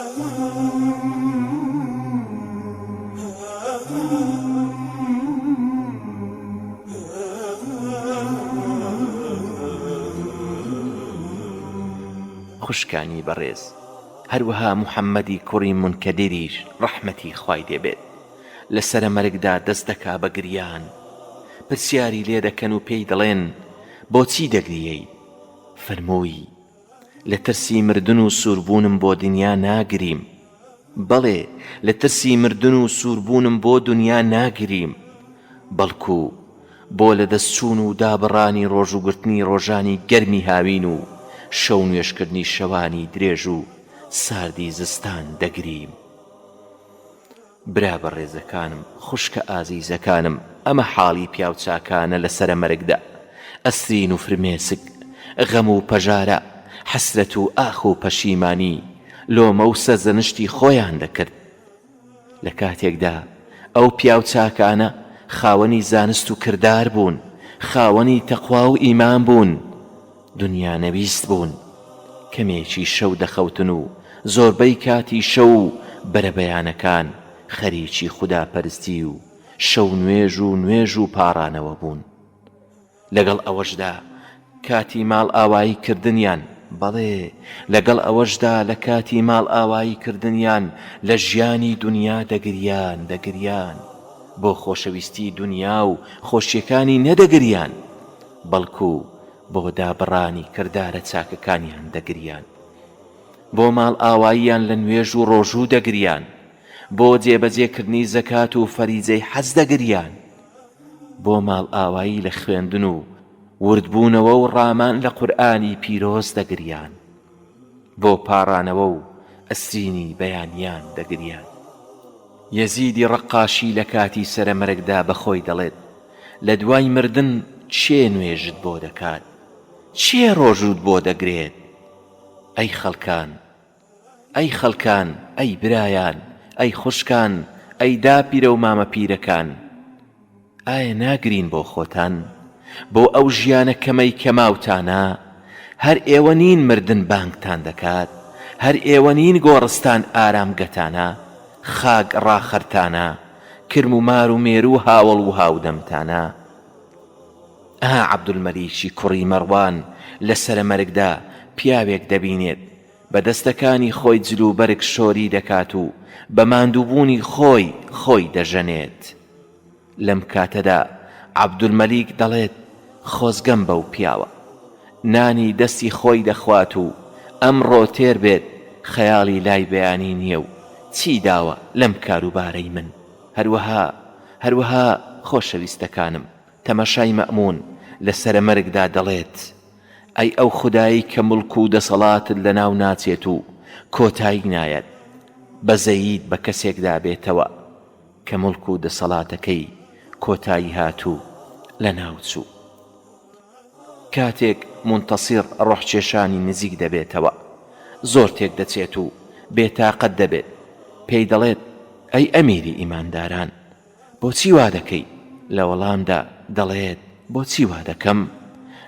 خوشکانی بەڕێز، هەروەها محەممەدی کوڕی منکەدیریش ڕەحمەتی خوای دەبێت لە سەرە مەرگدا دەست دەکا بە گریان. پرسیاری لێ دەکەن و پێی دەڵێن بۆچی دەگریەی؟ فەرمووی لە ترسی مردن و سووربوونم بۆ دنیا ناگریم. بەڵێ لە ترسی مردن و سووربوونم بۆ دنیا ناگریم، بەڵکو بۆ لە دەستچوون و دابڕانی ڕۆژ و گرتنی ڕۆژانی گەرمی هاوین و شەو نوێشکردنی شەوانی درێژ و ساردی زستان دەگریم. برا بەڕێزەکانم، خوشکە ئازیزەکانم، ئەمە حاڵی پیاوچاکانە لە سەرە مەرگدا، ئەسرین و فرمێسک، غەم و پەژارە، حەسرەت و ئاخ و پەشیمانی لۆمە و سەرزەنشتی خۆیان دەکرد. لە کاتێکدا ئەو پیاوچاکانە خاوەنی زانست و کردار بوون، خاوەنی تەقوا و ئیمان بوون، دنیا نەویست بوون، کەمێکی شەو دەخەوتن و زۆربەی کاتی شەو بەرەبەیانەکان خەریکی خوداپەرستی و شەو نوێژ و پاڕانەوە بوون. لەگەڵ ئەوەشدا کاتی ماڵ ئاوایی کردنیان، بەڵێ لەگەڵ ئەوەشدا لە کاتی ماڵ ئاوایی کردنیان لە ژیانی دنیا دەگریان، بۆ خۆشەویستی دنیا و خۆشیەکانی نەدەگریان، بەڵکو بۆ دابڕانی کردارە چاکەکانیان دەگریان، بۆ ماڵ ئاواییان لە نوێژ و ڕۆژوو دەگریان، بۆ جێبەجێکردنی زەکات و فەریزەی حەز دەگریان، بۆ ماڵ ئاوایی لە خوێندن و وردبوونەوە و ڕامان لە قورئانی پیرۆز دەگریان، بۆ پاڕانەوە و ئەسرینی بەیانیان دەگریان. یەزیدی ڕەقاشی لە کاتی سەرەمەرگدا بەخۆی دەڵێت لە دوای مردن چێ نوێژت بۆ دەکات؟ چێ ڕۆژوت بۆ دەگرێت؟ ئەی خەڵکان، ئەی برایان، ئەی خوشکان، ئەی داپیرە و مامە پیرەکان، ئایا ناگرین بۆ خۆتان؟ بۆ ئەو ژیانە کەمەی کەماوتانە؟ هەر ئێوە نین مردن بانگتان دەکات؟ هەر ئێوە نین گۆڕستان ئارامگەتانە؟ خاک ڕاخەرتانە؟ کرم و مار و مێر و هاوڵ و هاودەمتانە؟ عەبدولمەلیکی کوڕی مەڕوان لە سەرە مەرگدا پیاوێک دەبینێت بە دەستەکانی خۆی جلوبەرگ شۆری دەکات و بە ماندووبوونی خۆی دەژەنێت. لەم کاتەدا عەبدولمەلیک دەڵێت خۆزگەم بەو پیاوە، نانی دەستی خۆی دەخوات و ئەمڕۆ تێر بێت خەیاڵی لای بەیانی نییە و چی داوە لەم کاروبارەی من. هەروەها خۆشەویستەکانم، تەمەشای مەئمون لە سەرە مەرگدا دەڵێت ئەی ئەو خودایی کە مڵک و دەسەڵاتت لە ناو ناچێت و کۆتایی نایەت، بەزەیید بە کەسێکدا بێتەوە کە مڵک و دەسەڵاتەکەی کۆتایی هاتوو لە ناوچوو. کاتێک منتەسیر ڕۆحکێشانی نزیک دەبێتەوە، زۆر تێک دەچێت و بێتاقەت دەبێت، پێی دەڵێت ئەی ئەمیری ئیمانداران، بۆچی وا دەکەی؟ لە وەڵامدا دەڵێت بۆچی وا دەکەم؟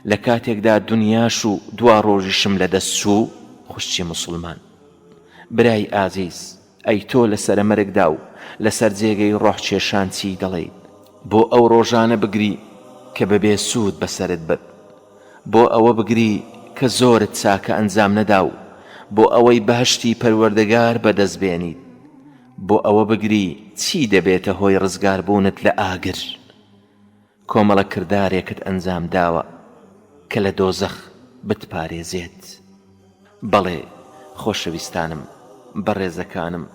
لە کاتێکدا دنیاش و دوا ڕۆژیشم لە دەست چوو. خوشتی مسلمان، برای ئازیز، ئەی تۆ لە سەرە مەرگدا و لەسەر جێگەی ڕۆحکێشان چی دەڵێیت؟ بۆ ئەو ڕۆژانە بگری کە بەبێ سوود بەسەرت بێت، بۆ ئەوە بگری کە زۆرت چاکە ئەنجام نەدا و بۆ ئەوەی بەهشتی پەروەردگار بەدەستبێنیت، بۆ ئەوە بگری چی دەبێتە هۆی ڕزگاربوونت لە ئاگر. کۆمەڵە کردارێکت ئەنجام داوە کە لە دۆزەخ بتپارێزێت. بەڵێ خۆشەویستانم، بەڕێزەکانم،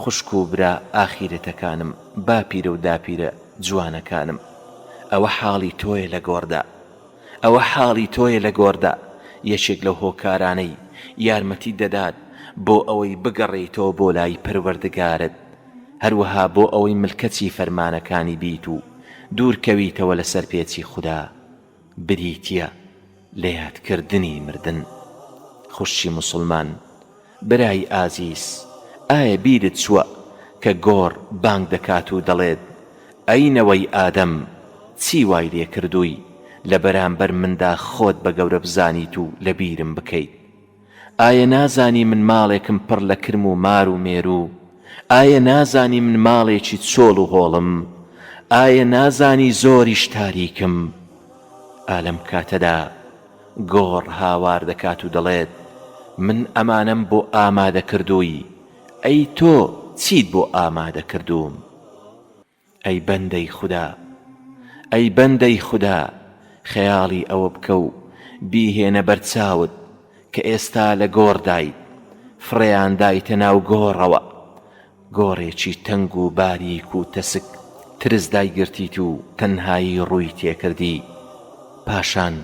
خوشک و برا ئاخیرەتەکانم، باپیرە و داپیرە جوانەکانم، ئەوە حاڵی تۆیە لە گۆڕدا. یەکێک لەو هۆکارانەی یارمەتی دەدات بۆ ئەوەی بگەڕێیتەوە بۆ لای پەروەردگارت، هەروەها بۆ ئەوەی ملکەتی فەرمانەکانی بیت و دوورکەویتەوە لەسەر پێچی خوددا، بریتیە لە یادکردنی مردن. خوشی مسلمان، برای ئازیز، ئایا بیرت چووە کە گۆڕ بانگ دەکات و دەڵێت ئەینەوەی ئادەم، چی وای لێ کردووی لە بەرامبەر مندا خۆت بە گەورە بزانیت و لە بیرم بکەیت؟ ئایا نازانی من ماڵێکم پڕ لە کرم و مار و مێرو؟ ئایا نازانی من ماڵێکی چۆڵ و هۆڵم؟ ئایا نازانی زۆریش تاریکم؟ ئالەم کاتەدا گۆڕ هاوار دەکات و دەڵێت من ئەمانەم بۆ ئامادە کردووی، ئەی تۆ چیت بۆ ئامادە کردووم؟ ئەی بەندەی خوددا، ئەی بەندەی خوددا، خەیاڵی ئەوە بکە و بیهێنە بەرچاوت کە ئێستا لە گۆڕدایت، فڕێیان دایتە ناو گۆڕەوە، گۆڕێکی تەنگ و باریک و تەسک، ترس دایگرتیت و تەنهایی ڕووی تێکردی. پاشان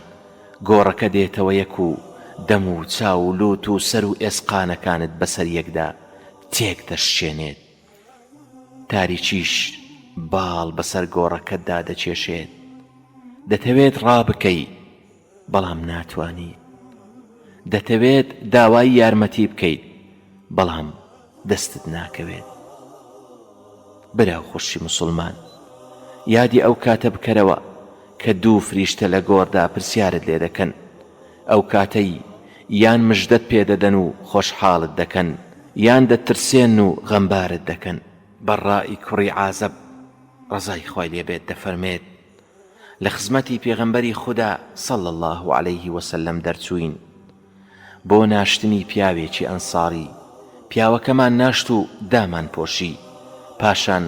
گۆڕەکە دێتەوە یەک و دەم و چاو و لوت و سەر و ئێسقانەکانت بەسەر یەکدا تێک دەشێنێت. تاریکیش باڵ بەسەر گۆڕەکەتدا دەچێشێت. دەتەوێت ڕابکەی بەڵام ناتوانیت، دەتەوێت داوای یارمەتی بکەیت بەڵام دەستت ناکەوێت. براو خۆشی موسڵمان، یادی ئەو کاتە بکەرەوە کە دوو فریشتە لە گۆڕدا پرسیارت لێ دەکەن. ئەو کاتەی یان مژدەت پێدەدەن و خۆشحاڵت دەکەن، یان دەترسێن و غەمبارت دەکەن. بەڕائی کوڕی عازەب ڕەزای خوای لێبێت دەفەرمێت لە خزمەتی پێغەمبەری خوددا صلی الله عليه وسلم دەرچووین بۆ ناشتنی پیاوێکی ئەنساری. پیاوەکەمان ناشت و دامان پۆشی. پاشان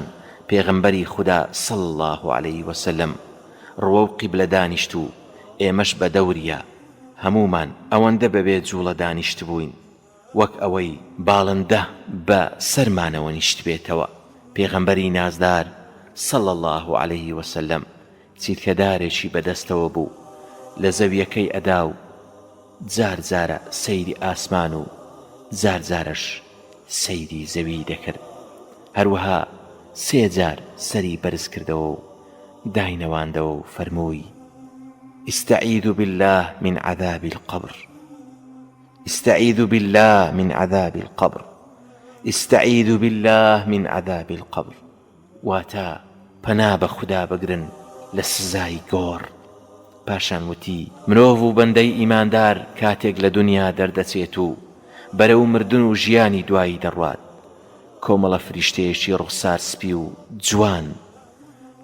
پێغەمبەری خوددا صلی الله عليه وسلم ڕوە و قیبلە دانیشت و ئێمەش بە دەوریە هەمومان ئەوەندە بەبێ جوڵە دانیشت بووین وەک ئەوەی باڵندە بە سەرمانەوە نیشت بێتەوە. پێغەمبەری نازدار صلی الله عليه وسلم چیرکەدارێکی بەدەستەوە بوو، لە زەویەکەی ئەدا و جار جارە سەیری ئاسمان و جار جارەش سەیری زەوی دەکرد. هەروەها سێ جار سەری بەرز کردەوە و داینەواندەوە و فەرمووی استعيذ بالله من عذاب القبر، استعيذ بالله من عذاب القبر، استعيذ بالله من عذاب القبر. واتا پەنا بە خوددا بگرن لە سزای گۆڕ. پاشان وتی مرۆڤ و بەندەی ئیماندار کاتێک لە دنیا دەردەچێت و بەرەو مردن و ژیانی دوایی دەڕوات، کۆمەڵە فریشتەیەکی ڕوخسار سپی و جوان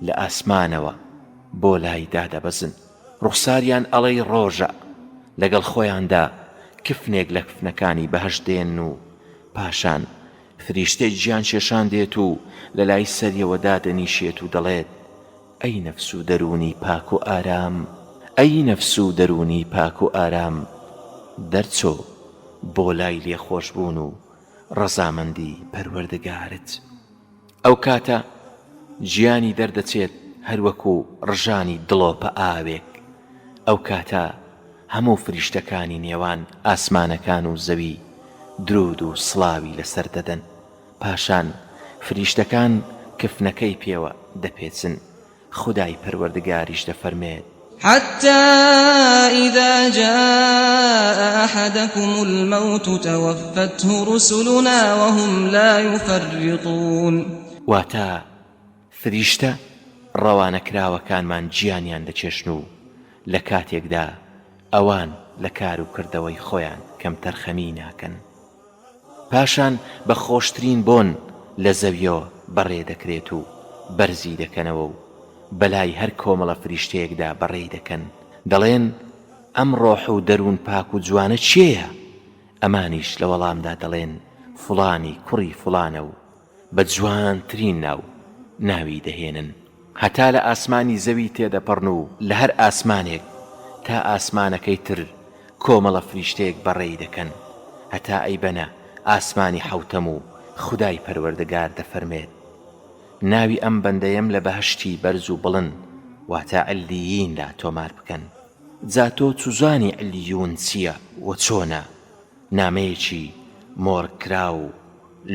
لە ئاسمانەوە بۆ لای دادەبەزن. ڕوخساریان ئەڵەی ڕۆژە، لەگەڵ خۆیاندا کفنێک لە کفنەکانی بەهەشت دێن و پاشان فریشتەی گیان شێشان دێت و لە لای سەریەوە دادەنیشێت و دەڵێت ئەی نەفس و دەرونی پاک و ئارام، ئەی نەفس و دەرونی پاک و ئارام، دەرچۆ بۆ لای لێخۆشبوون و ڕەزامەندی پەروەردگارت. ئەو کاتە گیانی دەردەچێت هەروەکو ڕژانی دڵۆپە ئاوێک. ئەو کاتە هەموو فریشتەکانی نێوان ئاسمانەکان و زەوی درود و سڵاوی لەسەر دەدەن. پاشان فریشتەکان کفنەکەی پێوە دەپێچن. خودای پەروەردگاریش دەفەرمێت حتى إذا جاء أحدكم الموت توفته رسلنا وهم لا يفرطون. واتا فریشتە ڕەوانەکراوەکانمان گیانیان دەچێشن و لە کاتێکدا ئەوان لە کار و کردەوەی خۆیان کەم تەرخەمی ناکەن. پاشان بە خۆشترین بۆن لە زەویەوە بەڕێ دەکرێت و بەرزی دەکەنەوە و بەلای هەر کۆمەڵە فریشتەیەکدا بەڕێی دەکەن، دەڵێن ئەم ڕۆح و دەروون پاک و جوانە چێیە؟ ئەمانیش لە وەڵامدا دەڵێن فڵانی کوڕی فڵانە و بە جوانترین ناو ناوی دەهێنن. هەتا لە ئاسمانی زەوی تێدەپەڕن و لە هەر ئاسمانێک تا ئاسمانەکەی تر کۆمەڵە فریشتەیەک بەڕێی دەکەن، هەتا ئەیبەنە ئاسمانی حەوتەم و خودای پەروەردگار دەفەرمێت ناوی ئەم بەندەیەم لە بەهەشتی بەرز و بڵن واتە عەلیین لا تۆمار بکەن. جا تۆ چوزانی عەلیون چییە و چۆنە؟ نامەیەکی مۆڕکرا و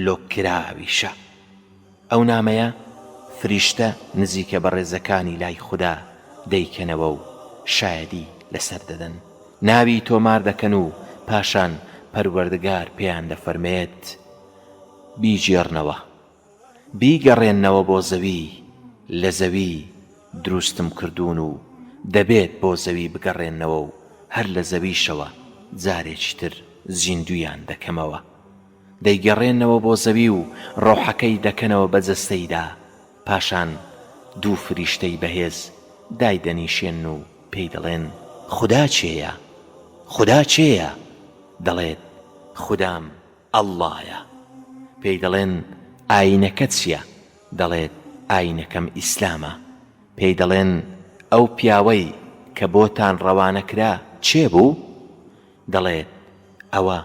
لۆکراویشە. ئەو نامەیە فریشتە نزیکە بە ڕێزەکانی لای خوددا دەیکەنەوە و شایەدی لەسەر دەدەن، ناوی تۆمار دەکەن و پاشان پەروەردگار پێیان دەفەرمێت بیجێڕنەوە، بیگەڕێنەوە بۆ زەوی، لە زەوی دروستم کردوون و دەبێت بۆ زەوی بگەڕێنەوە و هەر لە زەویشەوە جارێکی تر زیندویان دەکەمەوە. دەیگەڕێنەوە بۆ زەوی و ڕۆحەکەی دەکەنەوە بە جەستەیدا. پاشان دوو فریشتەی بەهێز دایدەنیشێن و پێی دەڵێن خوددا چێیە؟ خوددا چێیە؟ دەڵێت خوددام ئەڵڵایە. پێی دەڵێن ئاینەکە چییە؟ دەڵێت ئاینەکەم ئیسلامە. پێی دەڵێن ئەو پیاوەی کە بۆتان ڕەوانە کرا چێ بوو؟ دەڵێت ئەوە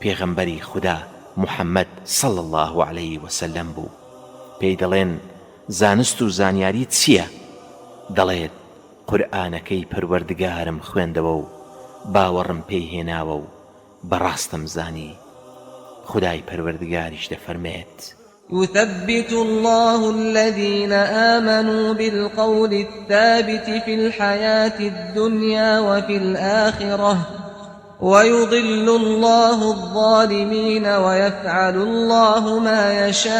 پێغەمبەری خوددا محەممەد صلی الله عليه وسلم بوو. پێی دەڵێن زانست و زانیاری چییە؟ دەڵێت قورئانەکەی پەروەردگارم خوێندەوە و باوەڕم پێی هێناوە و بەڕاستم زانی. خدای پەروەردگاریش دەفەرمێت يثبت الله الذين آمنوا بالقول الثابت في الحياة الدنيا وفي الآخرة ويضل الله الظالمين ويفعل الله ما يشاء.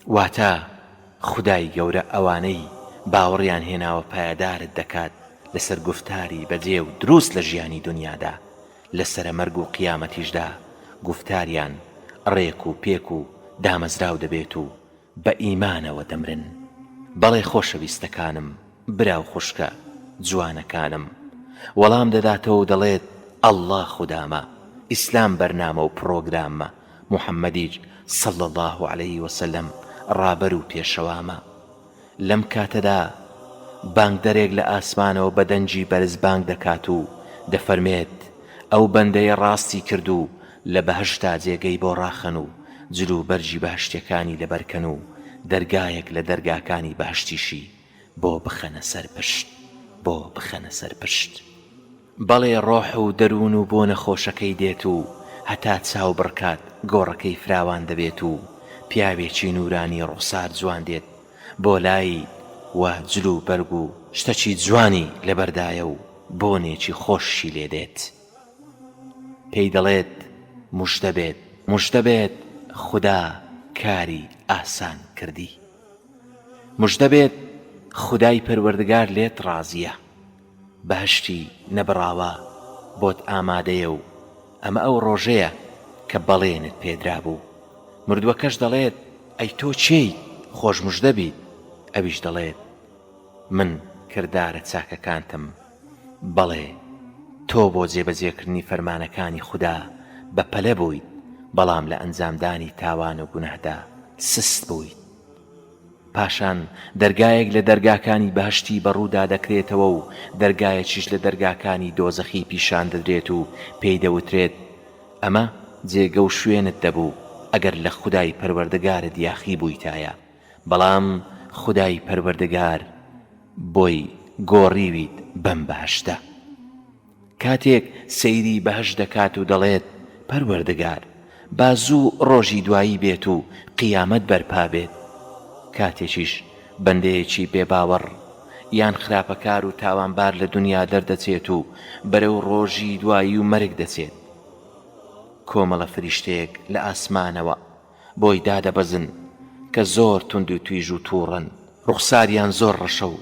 واتە خدای گەورە ئەوانەی باوەڕیان هێناوە پایدارت دەکات لەسەر گفتاری بەجێ و دروست لە ژیانی دنیادا، لەسرە مەرگ و قیامەتیشدا گفتاریان ڕێک و پێک و دامەزراو دەبێت و بە ئیمانەوە دەمرن. بەڵێ خۆشەویستەکانم، براو خوشکە جوانەکانم، وەڵام دەداتەوە و دەڵێت ئەڵڵا خودامە، ئیسلام بەرنامە و پرۆگراممە، محەممەدیش صلی الله عليه وسلم ڕابەر و پێشەوامە. لەم کاتەدا بانگدەرێک لە ئاسمانەوە بە دەنجی بەرز بانگ دەکات و دەفەرمێت ئەو بەندەیە ڕاستی کرد و لە بەهشتا جێگەی بۆ ڕاخەن و جلو بەرجی بەهشتەکانی لەبەرکەن و دەرگایەک لە دەرگاکانی بەهشتیشی بۆ بخەنە سەر پشت، بۆ بخەنە سەر پشت. بەڵێ ڕۆح و دەروون و بۆ نەخۆشەکەی دێت و هەتا چاو بڕکات گۆڕەکەی فراوان دەبێت و پیاوێکی نورانی ڕوخسار جوان دێت بۆ لای و جلو بەرگ و شتەکی جوانی لەبەردایە و بۆنێکی خۆشی لێ دێت. پێی دەڵێت موشدە بێت، موشدە بێت، خوددا کاری ئاسان کردی. موشدە بێت، خودای پەروەردگار لێت ڕازیە، بەهشتی نەبڕاوە بۆت ئامادەیە و ئەمە ئەو ڕۆژەیە کە بەڵێنت پێدرا بوو. مردووەکەش دەڵێت ئەی تۆ چێی؟ خۆش موشدە بیت. ئەویش دەڵێت من کردارە چاکەکانتم. بەڵێ تۆ بۆ جێبەجێکردنی فەرمانەکانی خوددا بەپەلە بوویت، بەڵام لە ئەنجامدانی تاوان و گوناهدا سست بوویت. پاشان دەرگایەک لە دەرگاکانی بەهشتی بەڕوودا دەکرێتەوە و دەرگایەکیش لە دەرگاکانی دۆزەخی پیشان دەدرێت و پێی دەوترێت ئەمە جێگە و شوێنت دەبوو ئەگەر لە خودای پەروەردگارت یاخی بوویتایە، بەڵام خودای پەروەردگار بۆی گۆڕیویت بەم بەهشتە. کاتێک سەیری بەهشت دەکات و دەڵێت پەروەردگار با زوو ڕۆژی دوایی بێت و قیامەت بەرپا بێت، کاتێکیش بەندەیەکی بێباوەڕ یان خراپەکار و تاوانبار لە دنیا دەردەچێت و بەرەو ڕۆژی دوایی و مەرگ دەچێت، کۆمەڵە فریشتەیەک لە ئاسمانەوە بۆی دادەبەزن کە زۆر تند و تویژ و تووڕن، ڕوخساریان زۆر ڕەشە و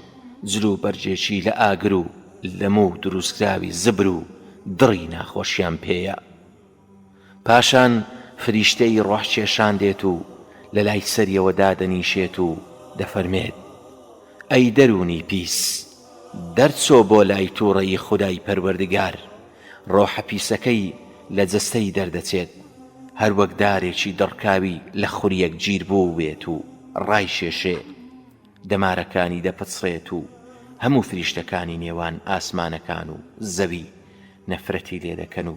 جلو بەرجێکی لە ئاگر و لەموو دروستکراوی زبر و دڕی ناخۆشیان پێیە. پاشان فریشتەی ڕۆح کێشان دێت و لە لای سەریەوە دادەنیشێت و دەفەرمێت ئەی دەرونی پیس، دەرچۆ بۆ لای تووڕەی خودای پەروەردگار. ڕۆحە پیسەکەی لە جەستەی دەردەچێت، هەر وەک دارێکی دڕکاوی لە خوریەک گیر بوو بێت و ڕای شێشێ، دەمارەکانی دەپچڕێت و هەموو فریشتەکانی نێوان ئاسمانەکان و زەوی نەفرەتی لێ دەکەن و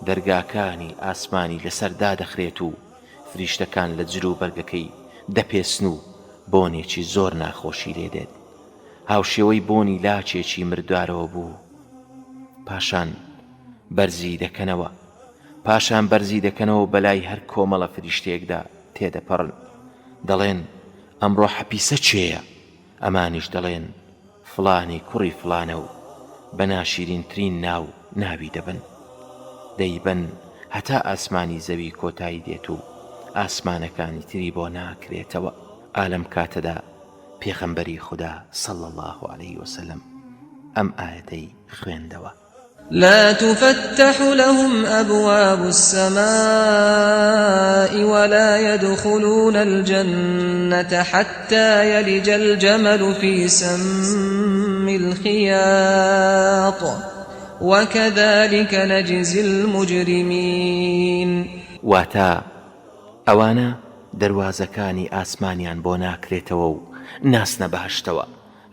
دەرگاکانی ئاسمانی لەسەردا دەخرێت و فریشتەکان لە جلو بەرگەکەی دەپێسن و بۆنێکی زۆر ناخۆشی لێ دێت، هاوشێوەی بۆنی لاچێکی مردوارەوە بوو. پاشان بەرزی دەکەنەوە بەلای هەر کۆمەڵە فریشتەیەکدا تێدەپەڕن، دەڵێن ئەمڕۆ حەپیسە چێیە؟ ئەمانیش دەڵێن فڵانی کوڕی فڵانە و بە ناشیرینترین ناو ناوی دەبن. دەیبەن هەتا ئاسمانی زەوی کۆتایی دێت و ئاسمانەکانی تری بۆ ناکرێتەوە. ئالەم کاتەدا پێغەمبەری خوددا صلی الله عليه وسلم ئەم ئاەتەی خوێندەوە. لا تفتح لهم أبواب السماء ولا يدخلون الجنة حتى يلج الجمل في سم الخياط وكذلك نجزي المجرمين. واتا ئەوانە دەواازەکانی ئاسمانیان بۆ ناکرێتەوە و ناسنە بەهەشتەوە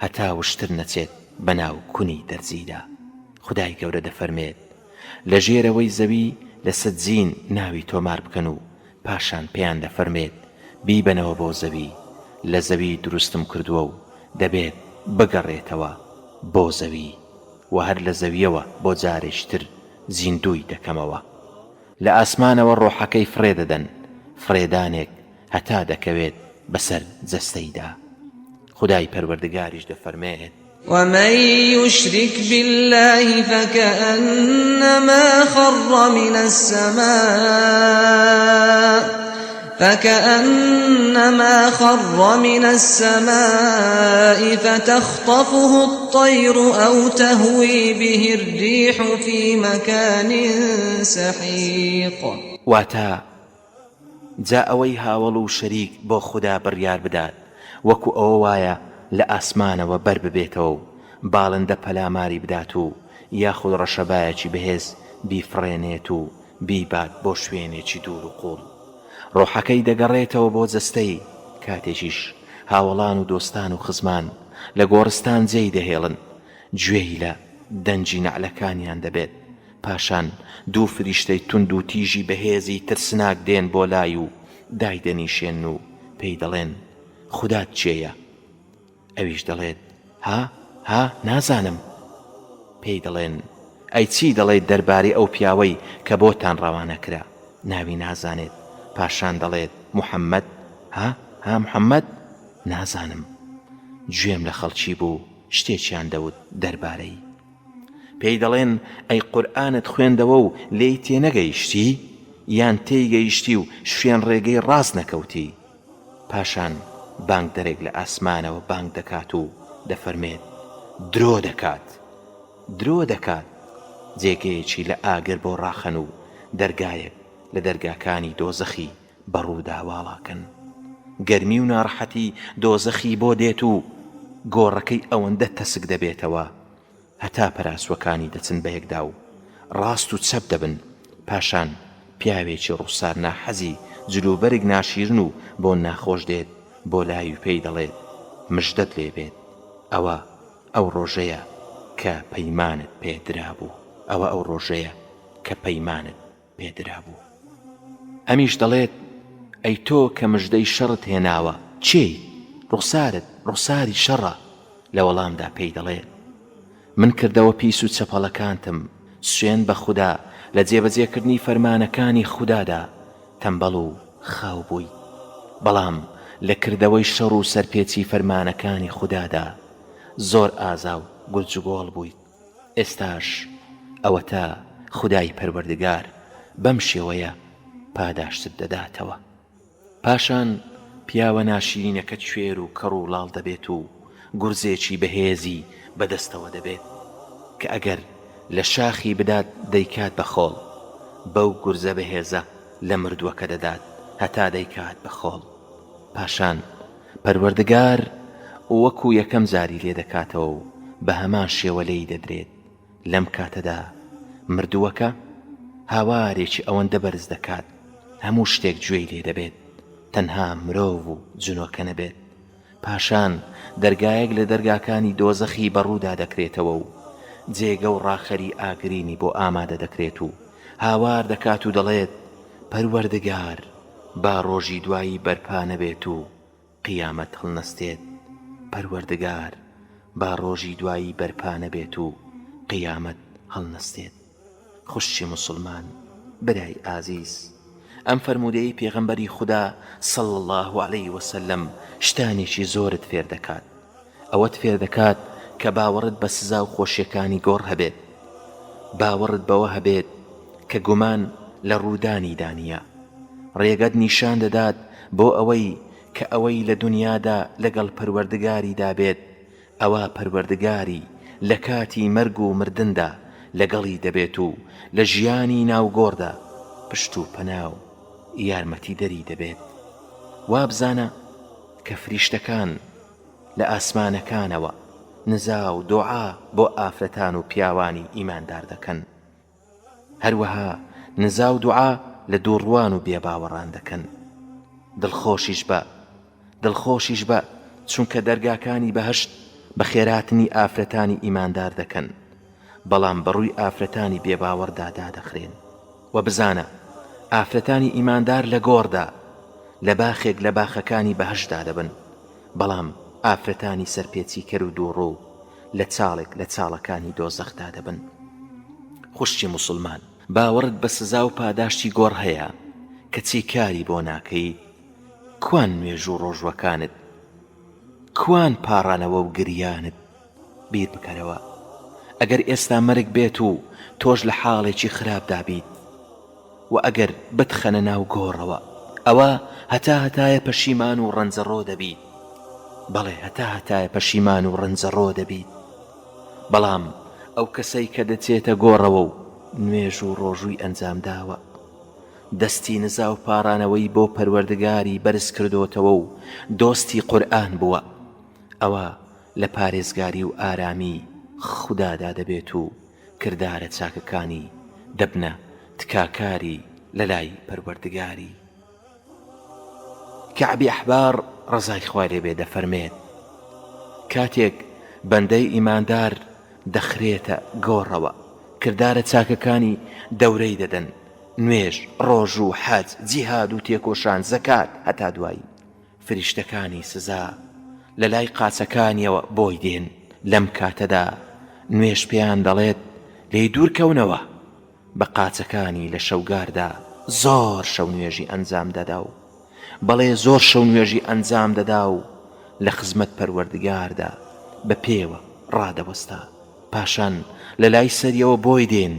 هەتا وشتر نەچێت بەناو کونی دەرزیدا. خدای گەورە دەفەرمێت لە ژێرەوەی زەوی لە سەدزین ناوی تۆمار بکەن و پاشان پێیان دەفەرمێت بیبەنەوە بۆ زەوی، لە زەوی دروستم کردووە و دەبێت بگەڕێتەوە بۆ زەوی و هەر لە زەویەوە بۆ جارێشتر زیندوی دەکەمەوە. لە ئاسمانەوە ڕۆحەکەی فرێدەدەن، فرێدانێک هەتا دەکەوێت بەسەر جەستەیدا. خدای پەروەردگاریش دەفەرمێت ومن يشرك بالله فكأنما خر من السماء فتخطفه الطير أو تهوي به الريح في مكان سحيق. واتا جا ئەوەی هاوڵ و شەریک بۆ خوددا بڕیار بدات وەکو ئەوە وایە لە ئاسمانەوە بەر ببێتەوە و باڵندە پەلاماری بدات و یاخود ڕەشەبایەکی بەهێز بیفڕێنێت و بیبات بۆ شوێنێکی دوور و قوڵ. ڕۆحەکەی دەگەڕێتەوە بۆ جەستەی، کاتێکیش هاوڵان و دۆستان و خزمان لە گۆڕستان جێی دەهێڵن، گوێی لە دەنجی نەعلەکانیان دەبێت. پاشان دوو فریشتەی تند و تیژی بەهێزی ترسناک دێن بۆ لای و دایدەنیشێن و پێی دەڵێن خودات چێیە؟ ئەویش دەڵێت ها نازانم. پێی دەڵێن ئەی چی دەڵێت دەربارەی ئەو پیاوەی کە بۆتان ڕەوانە کرا؟ ناوی نازانێت. پاشان دەڵێت محەممەد. ها محەممەد؟ نازانم. گوێم لە خەڵکی بوو شتێکیان دەوت دەربارەی. پێی دەڵێن ئەی قورئانت خوێندەوە و لێی تێنەگەیشتی یان تێیگەیشتی و شوێن ڕێگەی ڕاست نەکەوتی؟ پاشان بانگ دەرێک لە ئاسمانەوە بانگ دەکات و دەفەرمێت درۆ دەکات. جێگەیەکی لە ئاگر بۆ ڕاخەن و دەرگایەک لە دەرگاکانی دۆزەخی بەڕووداواڵاکەن. گەرمی و ناڕەحەتی دۆزەخی بۆ دێت و گۆڕەکەی ئەوەندە تەسک دەبێتەوە هەتا پەراسوەکانی دەچن بە یەکدا و ڕاست و چەپ دەبن. پاشان پیاوێکی ڕووسار ناحەزی جلوبەرگ ناشیرن و بۆ ناخۆش دێت بۆ لای و پێی دەڵێت مژدەت لێبێت، ئەو ڕۆژەیە کە پەیمانت پێدرا بوو. ئەمیش دەڵێت ئەی تۆ کە مژدەی شەڕت هێناوە چێی؟ ڕوخساری شەڕە. لە وەڵامدا پێی دەڵێت من کردەوە پیس و چەپەڵەکانتم، سوێن بە خوددا لە جێبەجێکردنی فەرمانەکانی خوددادا تەمبەڵ و خاو بووی، بەڵام لە کردەوەی شەڕ و سەرپێچی فەرمانەکانی خوددادا زۆر ئازا و گوڵجگۆڵ بوویت. ئێستاش ئەوە تا خودای پەروەردگار بەم شێوەیە پاداشتت دەداتەوە. پاشان پیاوە ناشرینەکە کوێر و کەڕ و لاڵ دەبێت و گورزێکی بەهێزی بەدەستەوە دەبێت کە ئەگەر لە شاخی بدات دەیکات بە خۆڵ، بەو گورزە بەهێزە لە مردووەکە دەدات هەتا دەیکات بە خۆڵ. پاشان پەروەردگار وەکو یەکەم زاری لێ دەکاتەوە و بە هەمان شێوە لێی دەدرێت. لەم کاتەدا مردووەکە هاوارێکی ئەوەندە بەرز دەکات هەموو شتێک گوێی لێ دەبێت، تەنها مرۆڤ و جنۆکە نەبێت. پاشان دەرگایەک لە دەرگاکانی دۆزەخی بەڕوودا دەکرێتەوە و جێگە و ڕاخەری ئاگرینی بۆ ئامادە دەکرێت و هاوار دەکات و دەڵێت پەروەردگار با ڕۆژی دوایی بەرپا نەبێت و قیامەت هەڵنەستێت. پەروەردگار با ڕۆژی دوایی بەرپا نەبێت و قیامەت هەڵنەستێت. خوشی مسلمان برای ئازیز، ئەم فەرمودەی پێغەمبەری خوددا صلی الله علیه وسلم شتانێکی زۆرت فێر دەکات. ئەوەت فێر دەکات کە باوەڕت بە سزا و خۆشیەکانی گۆڕ هەبێت، باوەڕت بەوە هەبێت کە گومان لە ڕوودانی دانیە، ڕێگەت نیشان دەدات بۆ ئەوەی کە ئەوەی لە دنیادا لەگەڵ پەروەردگاری دابێت، ئەوە پەروەردگاری لە کاتی مەرگ و مردندا لەگەڵی دەبێت و لە ژیانی ناوگۆڕدا پشت و پەناو یارمەتی دەری دەبێت. وابزانە کە فریشتەکان لە ئاسمانەکانەوە نزا و دوعا بۆ ئافرەتان و پیاوانی ئیماندار دەکەن. هەروەها نزا و دوعا لە دووڕوان و بێباوەڕان دەکەن. دڵخۆشیش بە چونکە دەرگاکانی بەهشت بە خێراتنی ئافرەتانی ئیماندار دەکەن، بەڵام بەڕووی ئافرەتانی بێباوەڕدا دادەخرێن. و بزانە ئافرەتانی ئیماندار لە گۆڕدا لە باخێک لە باخەکانی بەهشتدا دەبن، بەڵام ئافرەتانی سەرپێچی کەر و دووڕوو لە چاڵێک لە چاڵەکانی دۆزەخدا دەبن. خوشتی موسڵمان، باوەڕت بە سزا و پاداشتی گۆڕ هەیە کەچی کاری بۆ ناکەی؟ کوان نوێژ و ڕۆژوەکانت؟ کوان پاڕانەوە و گریانت؟ بیر بکەرەوە. ئەگەر ئێستا مەرگ بێت و تۆش لە حاڵێکی خراپدا بیت و ئەگەر بتخەنە ناو گۆڕەوە، ئەوە هەتایە پەشیمان و ڕەنجەڕۆ دەبیت. بەڵێ هەتایە پەشیمان و ڕەنجەڕۆ دەبیت. بەڵام ئەو کەسەی کە دەچێتە گۆڕەوە و نوێژ و ڕۆژووی ئەنجام داوە، دەستی نزا و پارانەوەی بۆ پەروەردگاری بەرز کردوتەوە و دۆستی قورئان بووە، ئەوە لە پارێزگاری و ئارامی خودادا دەبێت و کردارە چاکەکانی دەبنە تکاکاری لە لای پەروەردگاری. کەعبی ئەحبار ڕەزای خوای لێبێ دەفەرمێت کاتێک بەندەی ئیماندار دەخرێتە گۆڕەوە، کردارە چاکەکانی دەورەی دەدەن: نوێژ، ڕۆژ و حەج، جیهاد و تێکۆشان، زەکات، هەتا دوایی. فریشتەکانی سزا لە لای قاچەکانیەوە بۆی دێن. لەم کاتەدا نوێژ پێیان دەڵێت لێی دوورکەونەوە. بە قاچەکانی لە شەوگاردا زۆر شەو نوێژی ئەنجام دەدا و بەڵێ زۆر شەو نوێژی ئەنجام دەدا و لە خزمەت پەروەردگاردا بە پێوە ڕادەوەستا. پاشان لە لای سەریەوە بۆی دێن.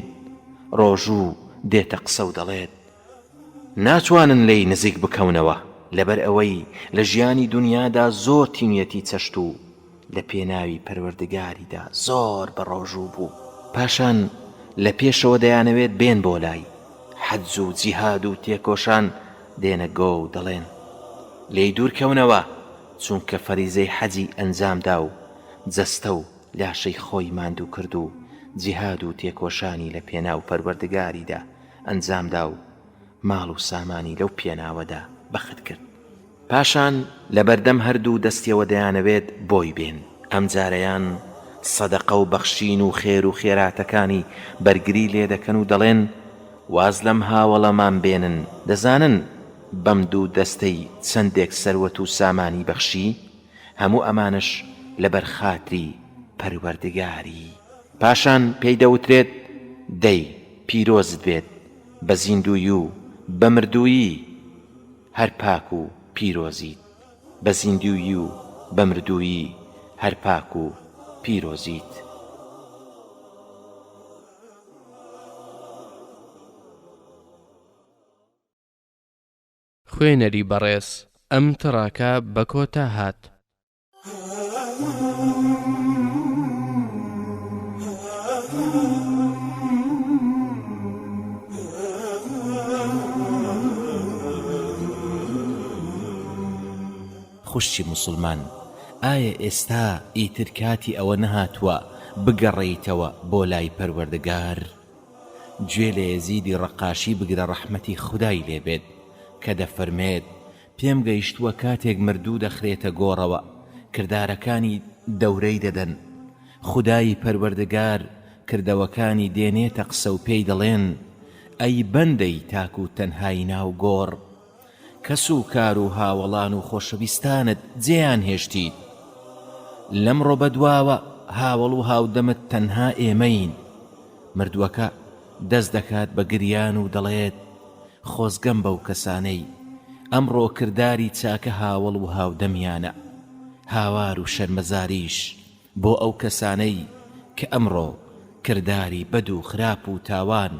ڕۆژوو دێتە قسە و دەڵێت ناتوانن لێی نزیک بکەونەوە، لەبەر ئەوەی لە ژیانی دنیادا زۆر تینوێتی چەشت و لە پێناوی پەروەردگاریدا زۆر بە ڕۆژوو بوو. پاشان لە پێشەوە دەیانەوێت بێن بۆ لای حەج و جیهاد و تێکۆشان، دێنە گۆ و دەڵێن لێی دوورکەونەوە، چونکە فەریزەی حەجی ئەنجامدا و جەستە و لاشەی خۆی ماندوو کرد و جیهاد و تێکۆشانی لە پێناو پەروەردگاریدا ئەنجامدا و ماڵ و سامانی لەو پێناوەدا بەخت کرد. پاشان لە بەردەم هەردوو دەستیەوە دەیانەوێت بۆی بێن. ئەم جارەیان سەدەقە و بەخشین و خێر و خێراتەکانی بەرگری لێ دەکەن و دەڵێن واز لەم هاوڵەمان بێنن، دەزانن بەم دوو دەستەی چەندێک سەروەت و سامانی بەخشی، هەموو ئەمانش لەبەر خاتری پەروەردگاری. پاشان پێی دەوترێت دەی پیرۆزت بێت بە زیندووی و بە مردوویی، هەر پاک و پیرۆزیت. بە زیندووی و بە مردوویی هەر پاک و پیرۆزیت. خوێنەری بەڕێز، ئەم تڕاکە بە کۆتا هات. خوشتی موسڵمان، ئایا ئێستا ئیتر کاتی ئەوە نەهاتووە بگەڕێیتەوە بۆ لای پەروەردگار؟ گوێ لە یەزیدی ڕەقاشی بگرە ڕەحمەتی خودای لێبێت کە دەفەرمێت پێم گەیشتووە کاتێک مردوو دەخرێتە گۆڕەوە، کردارەکانی دەورەی دەدەن. خودای پەروەردگار کردەوەکانی دێنێتە قسە و پێی دەڵێن ئەی بەندەی تاک و تەنهای ناو گۆڕ، کەس و کار و هاوڵان و خۆشەویستانت جێیان هێشتیت. لەمڕۆ بەدواوە هاوڵ و هاودەمت تەنها ئێمەین. مردووەکە دەست دەکات بە گریان و دەڵێت خۆزگەم بەو کەسانەی ئەمڕۆ کرداری چاکە هاوڵ و هاودەمیانە، هاوار و شەرمەزاریش بۆ ئەو کەسانەی کە ئەمڕۆ کرداری بەد و خراپ و تاوان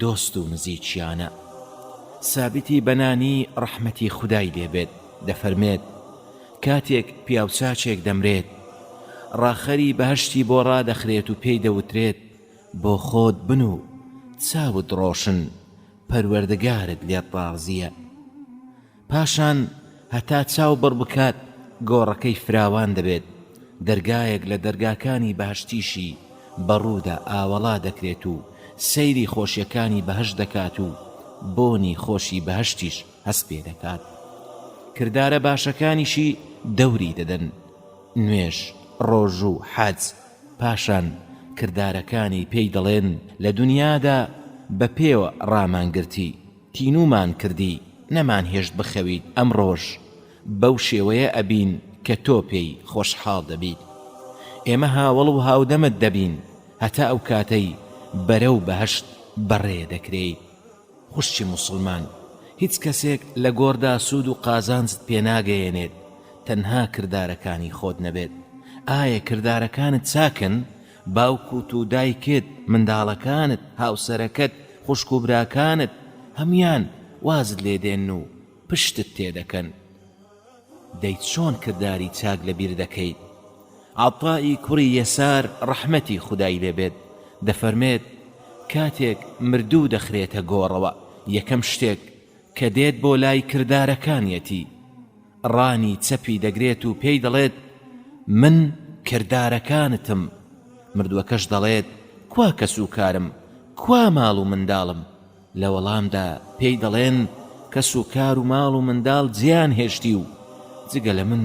دۆست و نزیکیانە. سابتی بەنانی ڕەحمەتی خودای لێبێت دەفەرمێت کاتێک پیاوچاچێک دەمرێت، ڕاخەری بەهشتی بۆ ڕادەخرێت و پێی دەوترێت بۆ خۆت بن و چاوت ڕۆشن پەروەردگارت لێت ڕازیە. پاشان هەتا چاو بڕ بکات گۆڕەکەی فراوان دەبێت، دەرگایەک لە دەرگاکانی بەهەشتیشی بەڕوودا ئاوەڵا دەکرێت و سەیری خۆشیەکانی بەهەش دەکات و بۆنی خۆشی بەهەشتیش هەست پێ دەکات. کردارە باشەکانیشی دەوری دەدەن، نوێژ، ڕۆژ و حەج. پاشان کردارەکانی پێی دەڵێن لە دنیادا بە پێوە ڕامانگرتی، تینومان کردی، نەمان هێشت بخەویت، ئەم ڕۆژ بەو شێوەیە ئەبین کە تۆ پێی خۆشحاڵ دەبیت. ئێمە هاوڵ و هاودەمت دەبین هەتا ئەو کاتەی بەرەو بەهەشت بەڕێ دەکرێت. خوشتی مسلمان، هیچ کەسێک لە گۆڕدا سوود و قازانجت پێناگەیەنێت تەنها کردارەکانی خۆت نەبێت. ئایا کردارەکانت چاکن؟ باوکوت و دایکت، منداڵەکانت، هاوسەرەکەت، خوشک و براکانت هەمیان وازت لێدێن و پشتت تێدەکەن. دەیت چۆن کرداری چاک لەبیر دەکەیت؟ عەتایی کوڕی یەسار ڕەحمەتی خودای لێبێت دەفەرمێت کاتێک مردوو دەخرێتە گۆڕەوە، یەکەم شتێک کە دێت بۆ لای کردارەکانیەتی ڕانی چەپی دەگرێت و پێی دەڵێت من کردارەکانتم. مردووەکەش دەڵێت کوا کەس و کارم، کوا ماڵ و منداڵم؟ لە وەڵامدا پێی دەڵێن کەس و کار و ماڵ و منداڵ جیان هێشتی و جگە لە من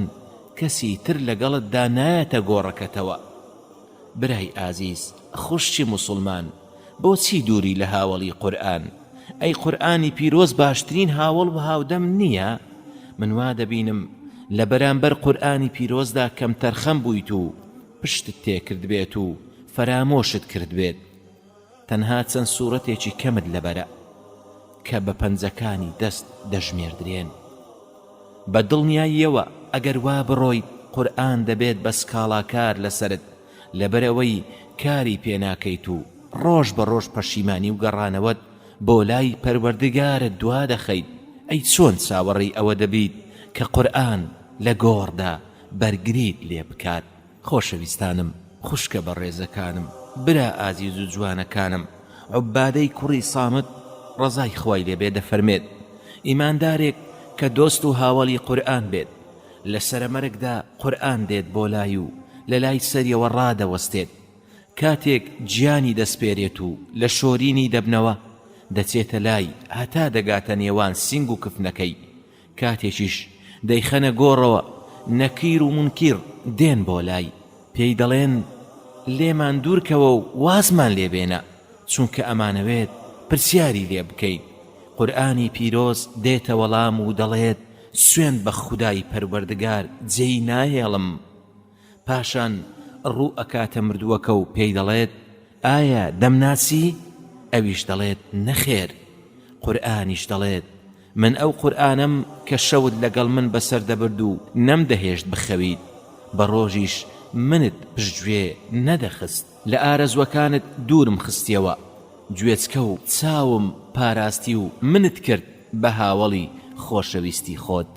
کەسی تر لەگەڵتدا نایەتە گۆڕەکەتەوە. برای ئازیز، خوشتی مسلمان، بۆچی دووری لە هاوڵی قورئان؟ ئەی قورئانی پیرۆز باشترین هاوڵ و هاودەم نییە؟ من وا دەبینم لە بەرامبەر قورئانی پیرۆزدا کەم تەرخەم بوویت و پشتت تێکرد بێت و فەرامۆشت کرد بێت. تەنها چەند سوورەتێکی کەمت لەبەرە کە بە پەنجەکانی دەست دەژمێردرێن. بە دڵنیاییەوە ئەگەر وا بڕۆیت قورئان دەبێت بە سکاڵاکار لەسرت، لەبەرەوەی کاری پێناکەیت و ڕۆژ بە ڕۆژ پەشیمانی و گەڕانەوەت بۆ لای پەروەردگارت دوا دەخەیت. ئەی چۆن چاوەڕێی ئەوە دەبیت کە قورئان لە گۆڕدا بەرگریت لێ بکات؟ خۆشەویستانم، خوشکە بە ڕێزەکانم، برا ئازیز و جوانەکانم، عوبادەی کوڕی سامت ڕەزای خوای لێبێ دەفەرمێت ئیماندارێک کە دۆست و هاوڵی قورئان بێت لە سەرەمەرگدا قورئان دێت بۆ لای و لە لای سەریەوە ڕادەوەستێت. کاتێک گیانی دەسپێرێت و لە شۆرینی دەبنەوە دەچێتە لای هەتا دەگاتە نێوان سینگ و کفنەکەی. کاتێکیش دەیخەنە گۆڕەوە نەکیر و منکیر دێن بۆ لای، پێی دەڵێن لێمان دوورکەوە و وازمان لێبێنە، چونکە ئەمانەوێت پرسیاری لێ بکەیت. قورئانی پیرۆز دێتە وەڵام و دەڵێت سوێن بە خودای پەروەردگار جێی ناهێڵم. پاشان ڕوو ئەکاتە مردووەکە و پێی دەڵێت ئایا دەمناسی؟ ئەویش دەڵێت نەخێر. قورئانیش دەڵێت من ئەو قورئانم کە شەوت لەگەڵ من بەسەر دەبرد و نەمدەهێشت بخەویت، بە ڕۆژیش منت پشتگوێ نەدەخست، لە ئارەزوەکانت دوورم خستیەوە، گوێچکە و چاوم پاراستی و منت کرد بە هاوڵی خۆشەویستی خۆت.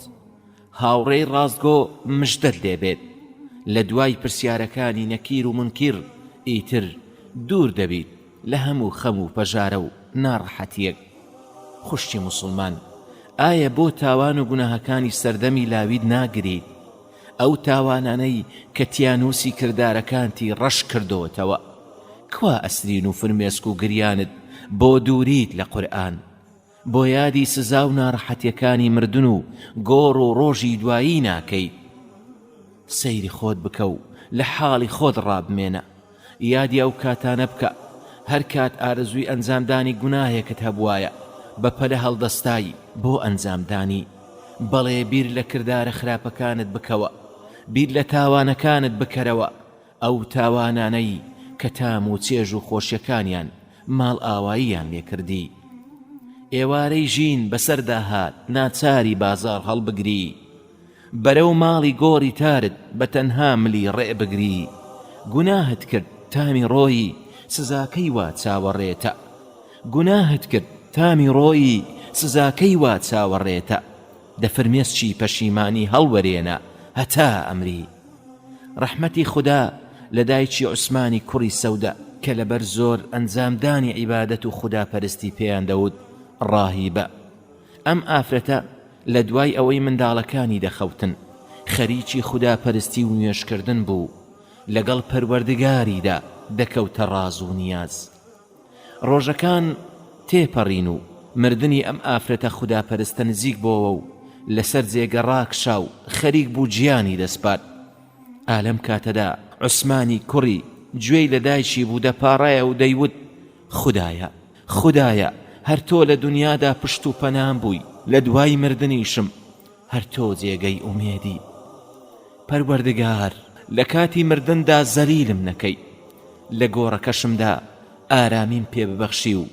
هاوڕێی ڕاستگۆ مژدەت لێبێت لە دوای پرسیارەکانی نەکیر و منکیر ئیتر دوور دەبیت لە هەموو خەم و پەژارە و ناڕەحەتیەک. خوشتی مسلمان، ئایا بۆ تاوان و گوناهەکانی سەردەمی لاوید ناگریت؟ ئەو تاوانانەی کە تیانوسی کردارەکانتی ڕەش کردەوەتەوە، کوا ئەسرین و فرمێسک و گریانت بۆ دووریت لە قورئان؟ بۆ یادی سزا و ناڕەحەتیەکانی مردن و گۆڕ و ڕۆژی دوایی ناکەیت؟ سەیری خۆت بکە و لە حاڵی خۆت ڕابمێنە، یادی ئەو کاتانە بکە هەر کات ئارزووی ئەنجامدانی گوناهێکت هەبوایە بەپەلە هەڵدەستایی بۆ ئەنجامدانی. بەڵێ بیر لە کردارە خراپەکانت بکەوە، بیر لە تاوانەکانت بکەرەوە، ئەو تاوانانەی کە تام و چێژ و خۆشیەکانیان ماڵ ئاواییان لێکردی. ئێوارەی ژین بەسەردا هات ناچاری بازار هەڵبگری، بەرەو ماڵی گۆڕی تارت بە تەنها ملی ڕێ بگری. گوناهت کرد تامی ڕۆیی سزاکەی وا چاوەڕێتە، گوناهت کرد تامی ڕۆیی سزاکەی وا چاوەڕێتە. دەفرمێسکی پەشیمانی هەڵوەرێنە هەتا ئەمری. ڕەحمەتی خوددا لە دایکی عوسمانی کوڕی سەودە کە لەبەر زۆر ئەنجامدانی عیبادەت و خوداپەرستی پێیان دەوت ڕاهیبە. ئەم ئافرەتە لە دوای ئەوەی منداڵەکانی دەخەوتن خەریکی خوداپەرستی و نوێژکردن بوو، لەگەڵ پەروەردگاریدا دەکەوتە ڕاز و نیاز. ڕۆژەکان تێپەڕین و مردنی ئەم ئافرەتە خوداپەرستە نزیک بۆەوە و لەسەر جێگە ڕاکشا و خەریک بوو گیانی دەسپات. ئالەم کاتەدا عوسمانی کوڕی گوێی لە دایکی بوو دەپاڕایە و دەیوت خودایە، خودایە، هەر تۆ لە دنیادا پشت و پەنام بووی، لە دوای مردنیشم هەر تۆ جێگەی ئومێدی. پەروەردگار، لە کاتی مردندا زەلیلم نەکەی، لە گۆڕەکەشمدا ئارامیم پێ ببەخشی و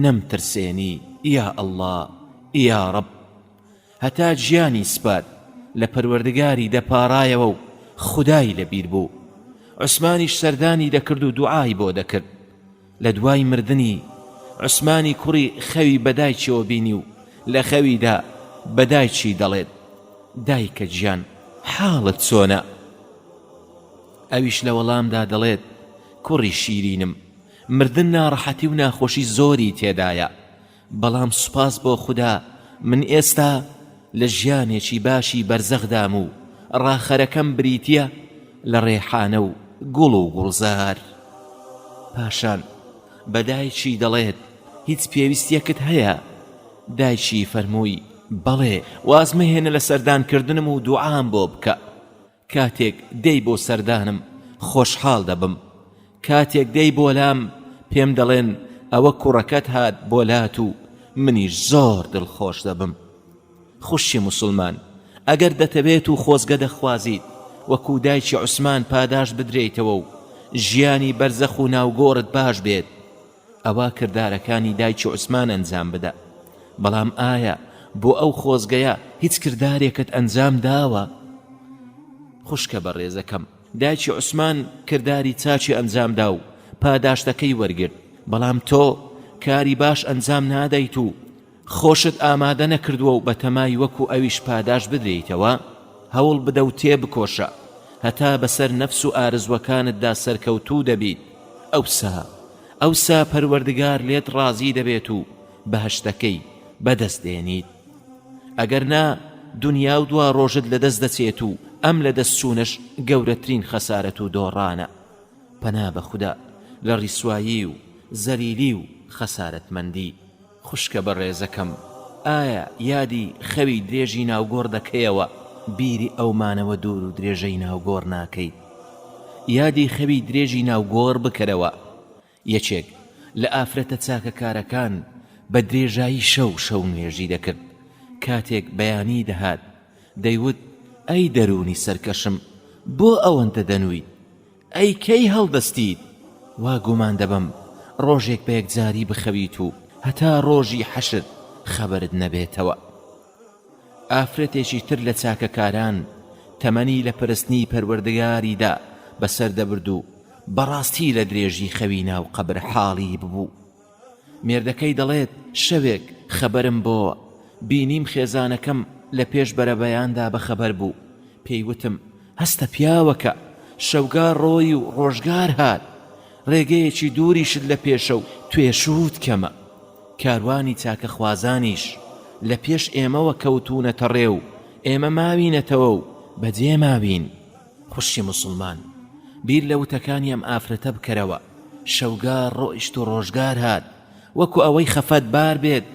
نەمترسێنی یا ئەڵڵا یا ڕەب. هەتا گیانی سپات لە پەروەردگاری دەپاڕایەوە و خودای لەبیر بوو. عوسمانیش سەردانی دەکرد و دوعای بۆ دەکرد. لە دوای مردنی عوسمانی کوڕی خەوی بەدایکیەوە بینی و لە خەویدا بەدایکی دەڵێت دایکە گیان، حاڵت چۆنە؟ ئەویش لە وەڵامدا دەڵێت کوڕی شیرینم، مردن ناڕەحەتی و ناخۆشی زۆری تێدایە، بەڵام سوپاس بۆ خوددا من ئێستا لە ژیانێکی باشی بەرزەخدام و ڕاخەرەکەم بریتیە لە ڕێحانە و گوڵ و گوڵزار. پاشان بەدایکی دەڵێت هیچ پێویستیەکت هەیە؟ دایکی فەرمووی بەڵێ، وازمە هێنە لە سەردانکردنم و دوعام بۆ بکە. کاتێک دەی بۆ سەردانم خۆشحاڵ دەبم، کاتێک دەی بۆ لام پێم دەڵێن ئەوە کوڕەکەت هات بۆ لات و منیش زۆر دڵخۆش دەبم. خوشی موسڵمان، ئەگەر دەتەبێت و خۆزگە دەخوازیت وەکو دایکی عوسمان پاداش بدرێیتەوە و ژیانی بەرزەخ و ناوگۆڕت باش بێت، ئەوە کردارەکانی دایکی عوسمان ئەنجام بدە. بەڵام ئایا بۆ ئەو خۆزگەیە هیچ کردارێکت ئەنجام داوە؟ خوشکە بەڕێزەکەم، دایکی عوسمان کرداری چاچی ئەنجام دا و پاداشتەکەی وەرگرت، بەڵام تۆ کاری باش ئەنجام نادەیت و خۆشت ئامادە نەکردووە و بەتەمای وەکو ئەویش پاداش بدرێیتەوە. هەوڵ بدە و تێ بکۆشە هەتا بەسەر نەفس و ئارزوەکانتدا سەرکەوتوو دەبیت. ئەوسا پەروەردگار لێت ڕازی دەبێت و بەهەشتەکەی بەدەست دێنیت. ئەگەر نا دنیا و دوا ڕۆژت لەدەست دەچێت و ئەم لە دەستچوونش گەورەترین خەسارەت و دۆڕانە. پەنا بە خوددا لە ڕیسوایی و زەلیلی و خەسارەتمەندی. خوشکە بەڕێزەکەم، ئایا یادی خەوی درێژی ناوگۆڕ دەکەیەوە بیری ئەومانەوە دوور و درێژەی ناوگۆڕ ناکەیت؟ یادی خەوی درێژی ناوگۆڕ بکەرەوە. یەکێک لە ئافرەتە چاکەکارەکان بە درێژایی شەو نوێژی دەکرد. کاتێک بەیانی دەهات دەیوت ئەی دەرونی سەرکەشم، بۆ ئەوەندە دەنوویت؟ ئەی کەی هەڵدەستیت؟ وا گومان دەبم ڕۆژێک بە یەکجاری بخەویت و هەتا ڕۆژی حەشر خەبەرت نەبێتەوە. ئافرەتێکی تر لە چاکەکاران تەمەنی لە پەرستنی پەروەردگاریدا بەسەر دەبرد و بەڕاستی لە درێژی خەوی ناو قەبر حاڵی ببوو. مێردەکەی دەڵێت شەوێک خەبەرم بۆ بینیم خێزانەکەم لە پێش بەرەبەیاندا بەخەبەر بوو. پێیوتم هەستە پیاوەکە، شەوگار ڕۆی و ڕۆژگار هات، ڕێگەیەکی دووریشت لە پێشە و توێشوت کەمە. کاروانی چاکە خوازانیش لە پێش ئێمەوە کەوتونەتە ڕێ و ئێمە ماوینەتەوە و بەجێ ماوین. خوشی موسڵمان، بیر لە وتەکانی ئەم ئافرەتە بکەرەوە. شەوگار ڕۆیشت و ڕۆژگار هات، وەکو ئەوەی خەفەت بار بێت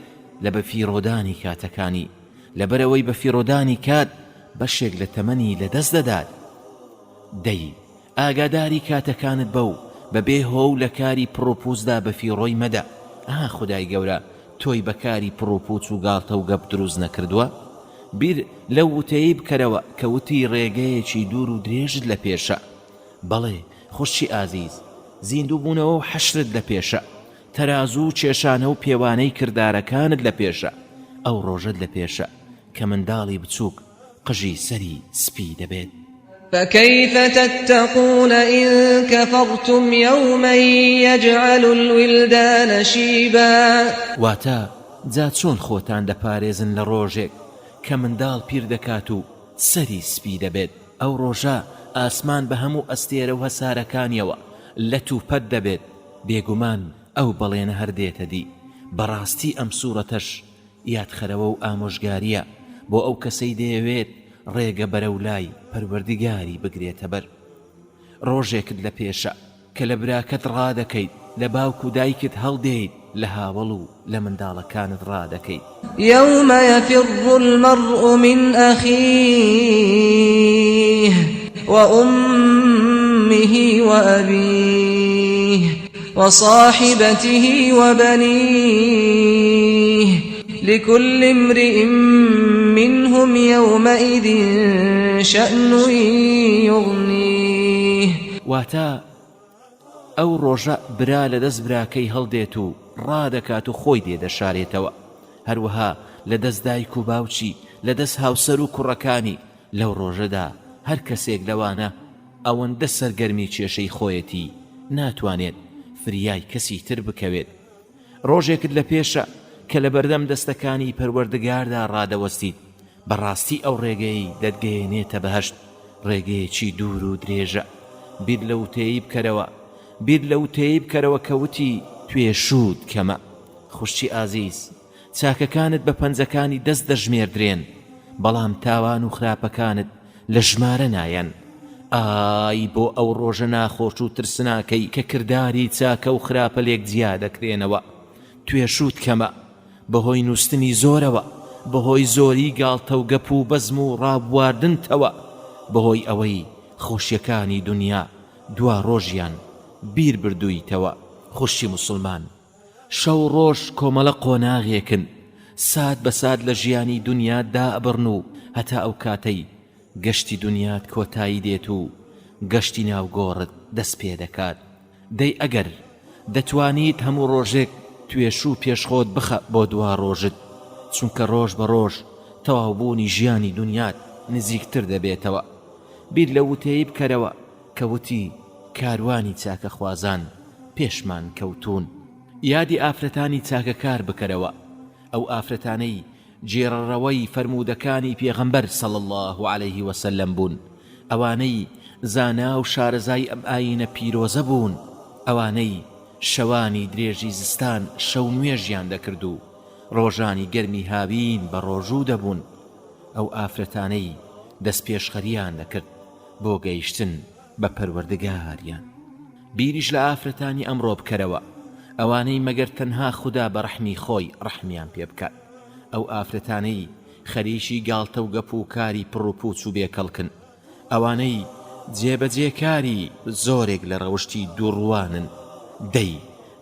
لە بەفیڕۆدانی کاتەکانی، لەبەرەوەی بەفیڕۆدانی کات بەشێک لە تەمەنی لەدەست دەدات. دەی ئاگاداری کاتەکانت بە و بەبێ هۆو لە کاری پڕۆپوزدا بەفیڕۆی مەدە. خودای گەورە تۆی بەکاری پڕۆپوچ و گاڵتە و گەپ دروست نەکردووە؟ بیر لەو وتەیە بکەرەوە کە وتی ڕێگەیەکی دوور و درێژت لە پێشە. بەڵێ خوشی ئازیز، زیندوو بوونەوە و حەشرت لە پێشە، تەرازوو و کێشانە و پێوانەی کردارەکانت لە پێشە، ئەو ڕۆژت لە پێشە کە منداڵی بچووک قژی سەری سپی دەبێت. فكيف تتقون إن كفرتم يوما يجعل الولدان شيبا. واتا جا چۆن خۆتان دەپارێزن لە ڕۆژێک کە منداڵ پیر دەکات و سەری سپی دەبێت؟ ئەو ڕۆژە ئاسمان بە هەموو ئەستێرە و هەسارەکانیەوە لە توپەت دەبێت، بێگومان ئەو بەڵێنە هەردێتە دی بەڕاستی ئەم سوورەتەش یادخەرەوە و ئامۆژگاریە بۆ ئەو کەسەی دەیەوێت ڕێگە بەرەولای پەروەردگاری بگرێتە بەر. ڕۆژێکت لە پێشە کە لە براکەت ڕادەکەیت، لە باوک و دایکت هەڵدێیت، لە هاوڵ و لە منداڵەکانت ڕادەکەیت. يوم يفر المرء من أخيه وأمه وأبيه وصاحبته وبنيه لكل امرئ منهم يومئذ شأن يغنيه. واتا ئەو ڕۆژە برا لە دەست براکەی هەڵدێت و ڕادەکات و خۆی دێدەشارێتەوە، هەروەها لە دەست دایک و باوچی، لە دەست هاوسەر و کوڕەکانی. لەو ڕۆژەدا هەر کەسێک لەوانە ئەوەندە سەرگەرمی کێشەی خۆیەتی ناتوانێت فریای کەسی تر بکەوێت. ڕۆژێکت لە پێشە کە لە بەردەم دەستەکانی پەروەردگاردا ڕادەوەستیت، بەڕاستی ئەو ڕێگەی دەتگەیەنێتە بەهەشت، ڕێگەیەکی دوور و درێژە. بیر لە وتەیی بکەرەوە، بیر لە وتەیی بکەرەوە کەوتی توێشود کەمە. خوشتی ئازیز، چاکەکانت بە پەنجەکانی دەست دەژمێردرێن، بەڵام تاوان و خراپەکانت لە ژمارە نایەن. ئای بۆ ئەو ڕۆژە ناخۆش و ترسناکەی کە کردداری چاکە و خراپە لێک جیا دەکرێنەوە. توێشود کەمە بەهۆی نووسنی زۆرەوە، بەهۆی زۆری گاڵتە و گەپ و بەزم و ڕابواردنتەوە، بەهۆی ئەوەی خۆشیەکانی دنیا دوا ڕۆژیان بیر بردوویتەوە. خوشی مسلمان، شەو ڕۆژ کۆمەڵە قۆناغێکن، سات بە سات لە ژیانی دنیادا ئەبڕن و هەتا ئەو کاتەی گەشتی دنیات کۆتایی دێت و گەشتی ناوگۆڕت دەست پێ دەکات. دەی ئەگەر دەتوانیت هەموو ڕۆژێک توێش و پێشخۆت بخە بۆ دوا ڕۆژت، چونکە ڕۆژ بە ڕۆژ تەواوبوونی ژیانی دنیات نزیکتر دەبێتەوە. بیر لە وتەیی بکەرەوە کەوتی کاروانی چاکە خوازان پێشمان کەوتون. یادی ئافرەتانی چاکەکار بکەرەوە، ئەو ئافرەتانەی جێڕەڕەوەی فەرمودەکانی پێغەمبەر صلی الله عليه وسلم بوون، ئەوانەی زانا و شارەزای ئەم ئاینە پیرۆزە بوون، ئەوانەی شەوانی درێژی زستان شەو نوێژیان دەکرد و ڕۆژانی گەرمی هاوین بە ڕۆژوو دەبوون، ئەو ئافرەتانەی دەست پێشخەریان دەکرد بۆ گەیشتن بە پەروەردگاریان. بیریش لە ئافرەتانی ئەمڕۆ بکەرەوە، ئەوانەی مەگەر تەنها خوددا بە ڕەحمی خۆی ڕەحمیان پێ بکات، ئەو ئافرەتانەی خەریکی گاڵتە و گەپ و کاری پڕ و پوچ و بێکەڵکن، ئەوانەی جێبەجێکاری زۆرێک لە ڕەوشتی دووڕوانن.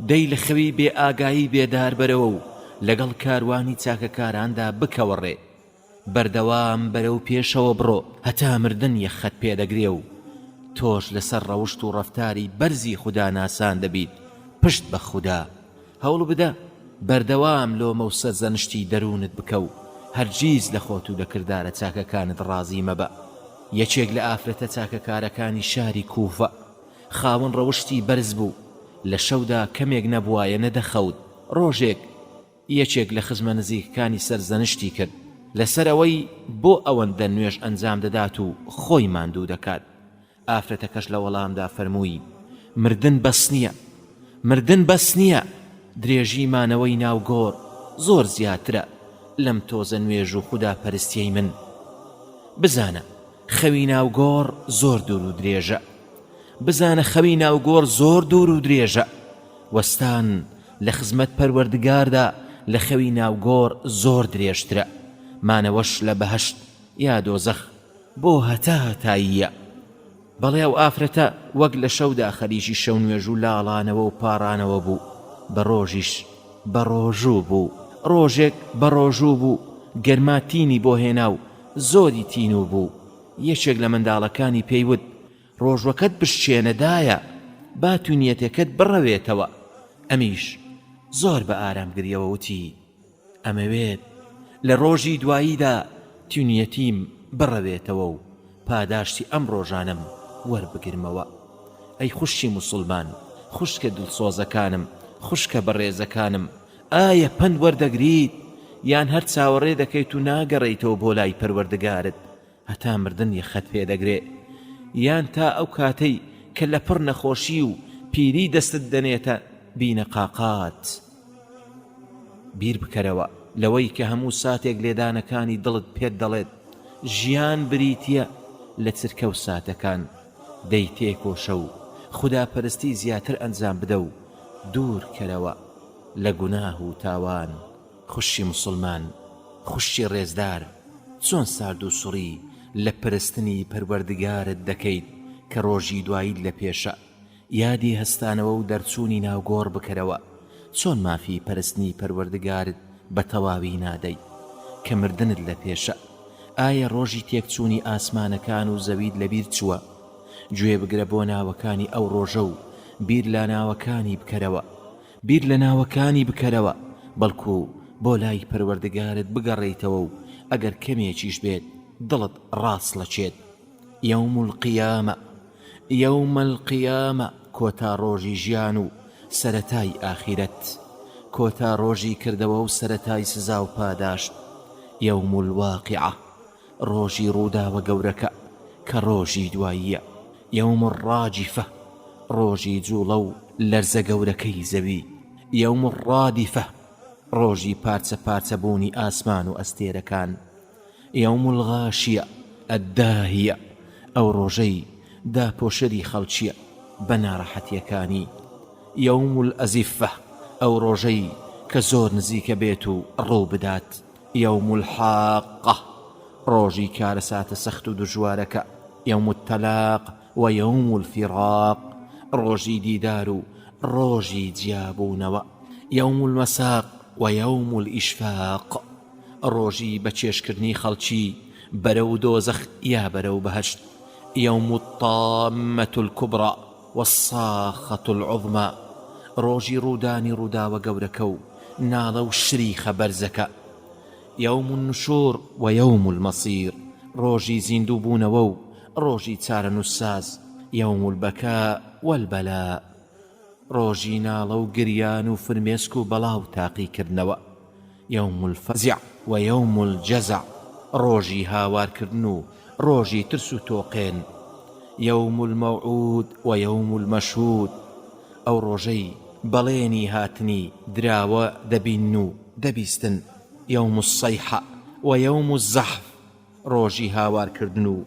دەی لە خەوی بێ ئاگایی بێدار بەرەوە و لەگەڵ کاروانی چاکەکاراندا بکەوەڕێ، بەردەوام بەرەو پێشەوە بڕۆ هەتا مردن یەخەت پێدەگرێ و تۆش لەسەر ڕەوشت و ڕەفتاری بەرزی خوددا ناسان دەبیت. پشت بە خوددا هەوڵ بدە بەردەوام لۆمە و سەرزەنشتی دەروونت بکە و هەرگیز لە خۆت و لە کردارە چاکەکانت ڕازی مەبە. یەکێک لە ئافرەتە چاکەکارەکانی شاری کوفە خاوەن ڕەوشتی بەرز بوو، لە شەودا کەمێک نەبوایە نەدەخەوت. ڕۆژێک یەکێک لە خزمە نزیکەکانی سەرزەنشتی کرد لەسەر ئەوەی بۆ ئەوەندە نوێژ ئەنجام دەدات و خۆی ماندوو دەکات. ئافرەتەکەش لە وەڵامدا فەرمووی مردن بەس نییە، درێژی مانەوەی ناوگۆڕ زۆر زیاترە لەم تۆزە نوێژ و خوددا پەرستیەی من. بزانە خەوی ناوگۆڕ زۆر دوور و درێژە، بزانە خەوی ناوگۆڕ زۆر دوور و درێژە. وەستان لە خزمەت پەروەردگاردا لە خەوی ناوگۆڕ زۆر درێژترە، مانەوەش لە بەهەشت یا دۆزەخ بۆ هەتاییە. بەڵێ ئەو ئافرەتە وەک لە شەودا خەریکی شەو نوێژ و لاڵانەوە و پاڕانەوە بوو، بە ڕۆژیش بە ڕۆژوو بوو، ڕۆژێک بە ڕۆژوو بوو، گەرماتینی بۆ هێنا و زۆری تینوو بوو. یەکێک لە منداڵەکانی پێیوت ڕۆژوەکەت بشتێنەدایە با تونیەتەکەت بڕەوێتەوە. ئەمیش زۆر بە ئارام گریەوە وتی ئەمەوێت لە ڕۆژی دواییدا تونیەتیم بڕەوێتەوە و پاداشتی ئەم ڕۆژانم وەربگرمەوە. ئەی خوشی مسلمان، خوشکە دڵسۆزەکانم، خوشکە بەڕێزەکانم، ئایا پند وەردەگریت یان هەر چاوەڕێ دەکەیت و ناگەڕێیتەوە بۆ لای پەروەردگارت هەتا مردن یەخەت پێدەگرێ، یان تا ئەو کاتەی کە لە پڕ نەخۆشی و پیری دەستت دەنێتە بینە قاقات. بیر بکەرەوە لەوەی کە هەموو ساتێک لێدانەکانی دڵت پێت دەڵێت ژیان بریتیە لە چرکە و ساتەکان. دەی تێکۆشە و خوداپەرستی زیاتر ئەنجام بدە و دوور کەرەوە لە گوناه و تاوان. خوشی مسلمان، خوشی ڕێزدار، چۆن سارد و سوڕی لە پرستنی پەروەردگارت دەکەیت کە ڕۆژی دواییت لە پێشە. یادی هەستانەوە و دەرچوونی ناوگۆڕ بکەرەوە چۆن مافی پەرستنی پەروەردگارت بە تەواوی نادەی کە مردنت لە پێشە. ئایا ڕۆژی تێکچوونی ئاسمانەکان و زەوید لەبیر چووە؟ گوێ بگرە بۆ ناوەکانی ئەو ڕۆژە و بیر لە ناوەکانی بکەرەوە. بیر لە ناوەکانی بکەرەوە بەڵکو بۆ لای پەروەردگارت بگەڕێیتەوە و ئەگەر کەمێکیش بێت دڵت ڕاست لەچێت. یەوم القیامە، یەوم القیامە، کۆتا ڕۆژی ژیان و سەرەتای ئاخیرەت، کۆتا ڕۆژی کردەوە و سەرەتای سزا و پاداشت. یەوم الواقعە، ڕۆژی ڕووداوە گەورەکە کە ڕۆژی دواییە. یەوم الڕاجفە، ڕۆژی جوڵە و لەرزە گەورەکەی زەوی. یەوم الڕادفە، ڕۆژی پارچە پارچە بوونی ئاسمان و ئەستێرەکان. یەوم الغاشیە ئەدداهیە، ئەو ڕۆژەی داپۆشەری خەڵکیە بە ناڕەحەتیەکانی. یەوم الئەزیفە، ئەو ڕۆژەی کە زۆر نزیکە بێت و ڕوو بدات. یەوم الحاقە، ڕۆژی کارەساتە سەخت و دژوارەکە. یەوم التەلاق و یەوم الفیراق، ڕۆژی دیدار و ڕۆژی جیابوونەوە. یەوم المەساق و یەوم الئیشفاق، ڕۆژی بەچێشکردنی خەڵکی بەرەو دۆزەخ یا بەرەو بەهەشت. یەوم الطامەة الکوبرا والصاخەة العوظما، ڕۆژی ڕوودانی ڕووداوە گەورەکە و ناڵە و شریخە بەرزەکە. یەوم النشور و یەوم المەصیر، ڕۆژی زیندوو بوونەوە و ڕۆژی چارەنووس ساز. یەوم البەکاء والبەلاء، ڕۆژی ناڵە و گریان و فرمێسک و بەڵاو تاقیکردنەوە. یەوم الفەزع و یەوم الجەزع، ڕۆژی هاوارکردن و ڕۆژی ترس و تۆقێن. یەوم المەوعود و یەوم المەشهود، ئەو ڕۆژەی بەڵێنی هاتنی دراوە دەبین و دەبیستن. یەوم الصەیحە و یەوم الزەحف، ڕۆژی هاوارکردن و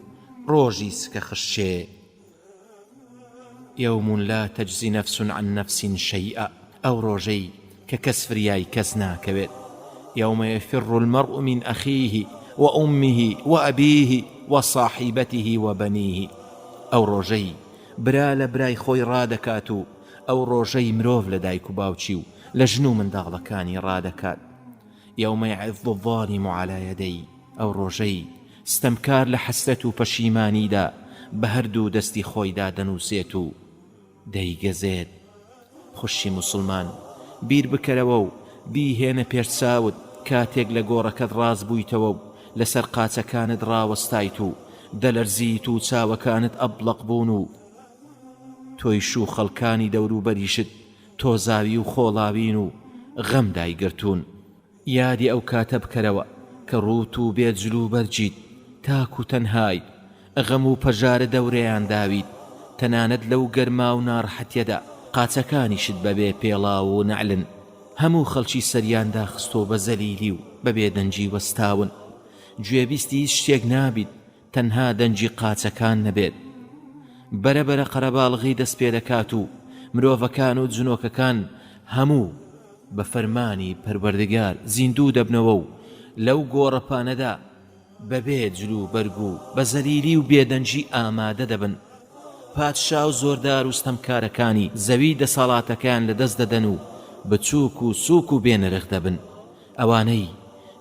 ڕۆژی سکە خشێ. یەوم لا تەجزی نەفس عن نەفس شەیئا، ئەو ڕۆژەی کە کەس فریای کەس ناکەوێت. یەومە یەفر المەرء من ئەخیه و ئومه و ئەبیه و صاحبەته و بەنیه، ئەو ڕۆژەی برا لە برای خۆی ڕادەکات و ئەو ڕۆژەی مرۆڤ لە دایک و باوکی و لە ژن و منداڵەکانی ڕادەکات. یەومە یعض الظالم على یەدەی، ئەو ڕۆژەی ستەمکار لە حەسرەت و پەشیمانیدا بە هەردوو دەستی خۆیدا دەنووسێت و دەیگەزێت. خوشی مسلمان، بیر بکەرەوە و بیهێنە پێرچاوت کاتێک لە گۆڕەکەت ڕاز بوویتەوە و لەسەر قاچەکانت ڕاوەستایت و دەلەرزیت و چاوەکانت ئەبلەق بوون و تۆیش و خەڵکانی دەوروبەریشت تۆزاوی و خۆڵاوین و غەم دایگرتوون. یادی ئەو کاتە بکەرەوە کە ڕوت و بێجل و بەرجیت، تاک و تەنهایت، غەم و پەژارە دەورەیان داویت. تەنانەت لەو گەرما و ناڕەحەتیەدا قاچەکانیشت بەبێ پێڵاو و نەعلن، هەموو خەڵکی سەریاندا خستۆ بە زەلیلی و بەبێ دەنجی وەستاون. گوێبیستی هیچ شتێک نابیت تەنها دەنجی قاچەکان نەبێت. بەرەبەرە قەرەباڵغی دەست پێ دەکات و مرۆڤەکان و جنۆکەکان هەموو بە فەرمانی پەروەردگار زیندوو دەبنەوە و لەو گۆڕەپانەدا بەبێ جلو و بەرگ و بە زەلیلی و بێدەنجی ئامادە دەبن. پادشا و زۆردار و ستەمکارەکانی زەوی دەسەڵاتەکان لە دەست دەدەن و بچووک و سووک و بێنرخ دەبن. ئەوانەی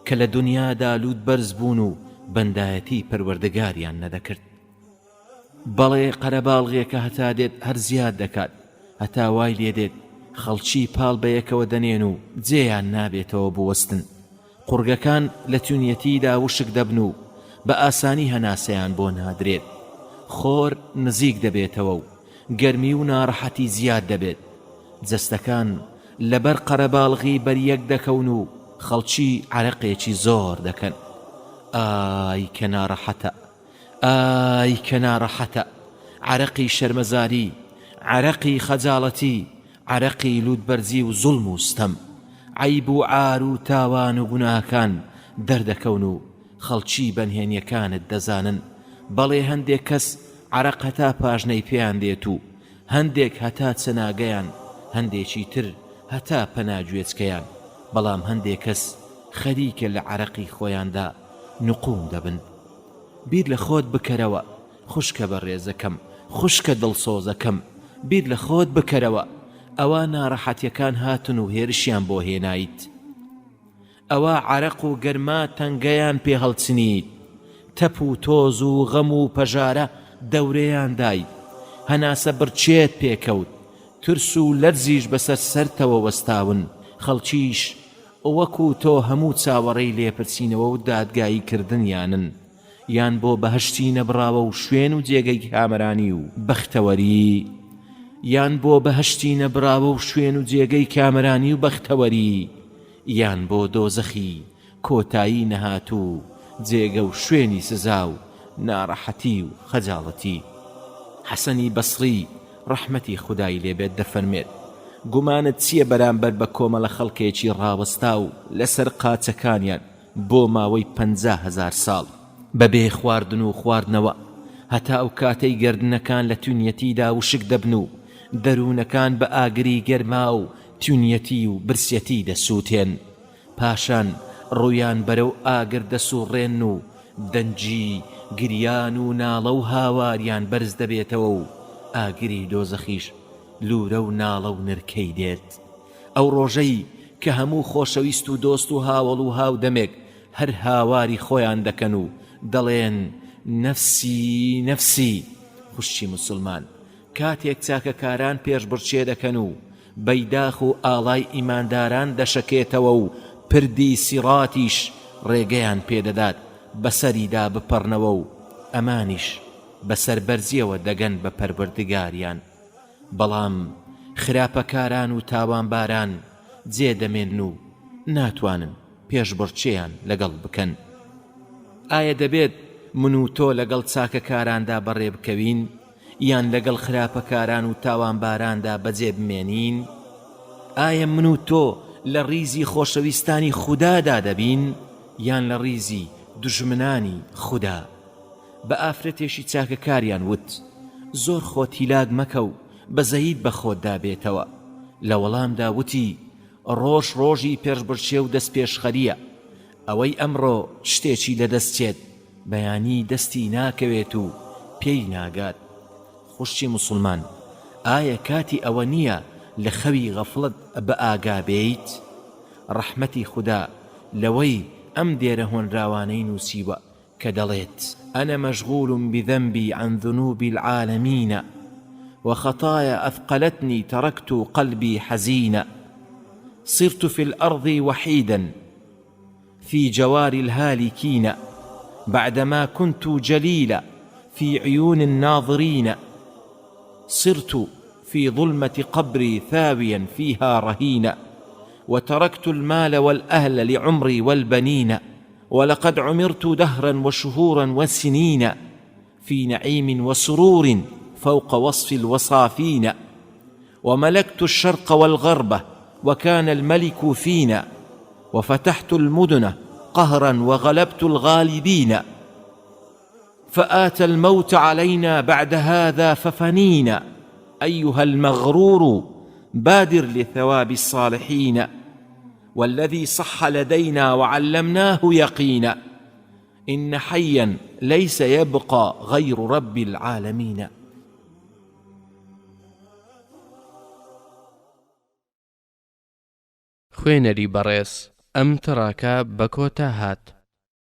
کە لە دنیادا لوت بەرز بوون و بەندایەتی پەروەردگاریان نەدەکرد. بەڵێ قەرەباڵغیەکە هەتا دێت هەر زیاد دەکات، هەتا وای لێ دێت خەڵکی پاڵ بەیەکەوە دەنێن و جێیان نابێتەوە بوەستن. قورگەکان لە تونیەتیدا وشک دەبن و بە ئاسانی هەناسەیان بۆ نادرێت. خۆر نزیک دەبێتەوە و گەرمی و ناڕەحەتی زیاد دەبێت. جەستەکان لەبەر قەرەباڵغی بەریەک دەکەون و خەڵکی عەرەقێکی زۆر دەکەن. ئای کە ناڕەحەتە، ئای کە ناڕەحەتە، عەرەقی شەرمەزاری، عرقی خەجاڵەتی، عرقی لوودبەرزی و زوڵم و ستەم، عەیب و عار و تاوان و گوناهەکان دەردەکەون و خەڵکی بەنهێنیەکانت دەزانن. بەڵێ هەندێک کەس عرق هەتا پاژنەی پێیان دێت و هەندێک هەتا چەناگەیان، هەندێکی تر هەتا پەناگوێچکەیان، بەڵام هەندێک کەس خەریکە لە عرقی خۆیاندا نقوم دەبن. بیر لە خۆت بکەرەوە خوشکە بەڕێزەکەم، خوشکە دڵسۆزەکەم، بیر لە خۆت بکەرەوە ئەوە ناڕەحەتیەکان هاتن و هێرشیان بۆ هێنایت، ئەوە عرق و گەرما تەنگەیان پێ هەڵچنیت، تەپ و تۆز و غەم و پەژارە دەورەیان دایت، هەناسە بڕچێت پێکەوت، ترس و لەرزیش بەسەر سەرتەوە وەستاون، خەڵکیش وەکو تۆ هەموو چاوەڕێی لێپرسینەوە و دادگایی کردنیانن، یان بۆ بەهشتی نەبراوە و شوێن و جێگەی کامەرانی و بەختەوەری، یان بۆ بەهشتی نەبراوە و شوێن و جێگەی کامەرانی و بەختەوەری، یان بۆ دۆزەخی کۆتایی نەهات و جێگە و شوێنی سزا و ناڕەحەتی و خەجاڵەتی. حەسەنی بەسری ڕەحمەتی خودای لێبێت دەفەرمێت گومانت چییە بەرامبەر بە کۆمەڵە خەڵکێکی ڕاوەستا و لەسەر قاچەکانیان بۆ ماوەی 50,000 ساڵ بەبێ خواردن و خواردنەوە، هەتا ئەو کاتەی گردنەکان لە تونیەتیدا وشک دەبن و دەروونەکان بە ئاگری گەرما و تونیەتی و برسەتی دەسووتێن، پاشان ڕوویان بەرەو ئاگر دەسوڕێن و دەنجی گریان و ناڵە و هاواریان بەرز دەبێتەوە و ئاگری دۆزەخیش لورە و ناڵە و نرکەی دێت. ئەو ڕۆژەی کە هەموو خۆشەویست و دۆست و هاوڵ و هاودەمێک هەر هاواری خۆیان دەکەن و دەڵێن نەفسی نەفسی. خوشتی مسلمان، کاتێک چاکەکاران پێش بڕچێ دەکەن و بەیداخ و ئاڵای ئیمانداران دەشەکێتەوە و پردی سیڕاتیش ڕێگەیان پێدەدات بەسەریدا بپەڕنەوە و ئەمانیش بەسەر بەرزیەوە دەگەن بە پەروەردگاریان، بەڵام خراپەکاران و تاوانباران جێ دەمێن و ناتوانن پێش بڕچێیان لەگەڵ بکەن. ئایا دەبێت من و تۆ لەگەڵ چاکەکاراندا بەڕێ بکەوین یان لەگەڵ خراپەکاران و تاوانباراندا بەجێ بمێنین؟ ئایا من و تۆ لە ڕیزی خۆشەویستانی خودادا دەبین یان لە ڕیزی دوژمنانی خوددا؟ بە ئافرەتێکی چاکەکاریان وت زۆر خۆت هیلاک مەکە و بەزەید بە خۆتدا بێتەوە. لە وەڵامدا وتی ڕۆژ ڕۆژی پێشبڕچێ و دەست پێشخەریە، ئەوەی ئەمڕۆ شتێکی لەدەستێت بەیانی دەستی ناکەوێت و پێی ناگات. خوشتی مسلمان، ئایا کاتی ئەوە نییە لە خەوی غەفڵت بە ئاگا بێیت؟ ڕەحمەتی خوددا لەوەی ئەم دێرە هۆنراوانەی نووسیوە کە دەڵێت أنا مشغول بذنبي عن ذنوب العالمين وخطايا أثقلتني تركت قلبي حزينا صرت في الأرض وحيدا في جوار الهالكين بعدما كنت جليلا في عيون الناظرين صرت في ظلمة قبري ثاويا فيها رهينا وتركت المال والأهل لعمري والبنين ولقد عمرت دهرا وشهورا وسنين في نعيم وسرور فوق وصف الوصافين وملكت الشرق والغرب وكان الملك فينا وفتحت المدن قهرا وغلبت الغالبين فآتى الموت علينا بعد هذا ففنينا أيها المغرور بادر لثواب الصالحين والذي صح لدينا وعلمناه يقينا إن حيا ليس يبقى غير رب العالمين. خوێنەری بەڕێز ئەم تڕاکە بە کۆتا هات.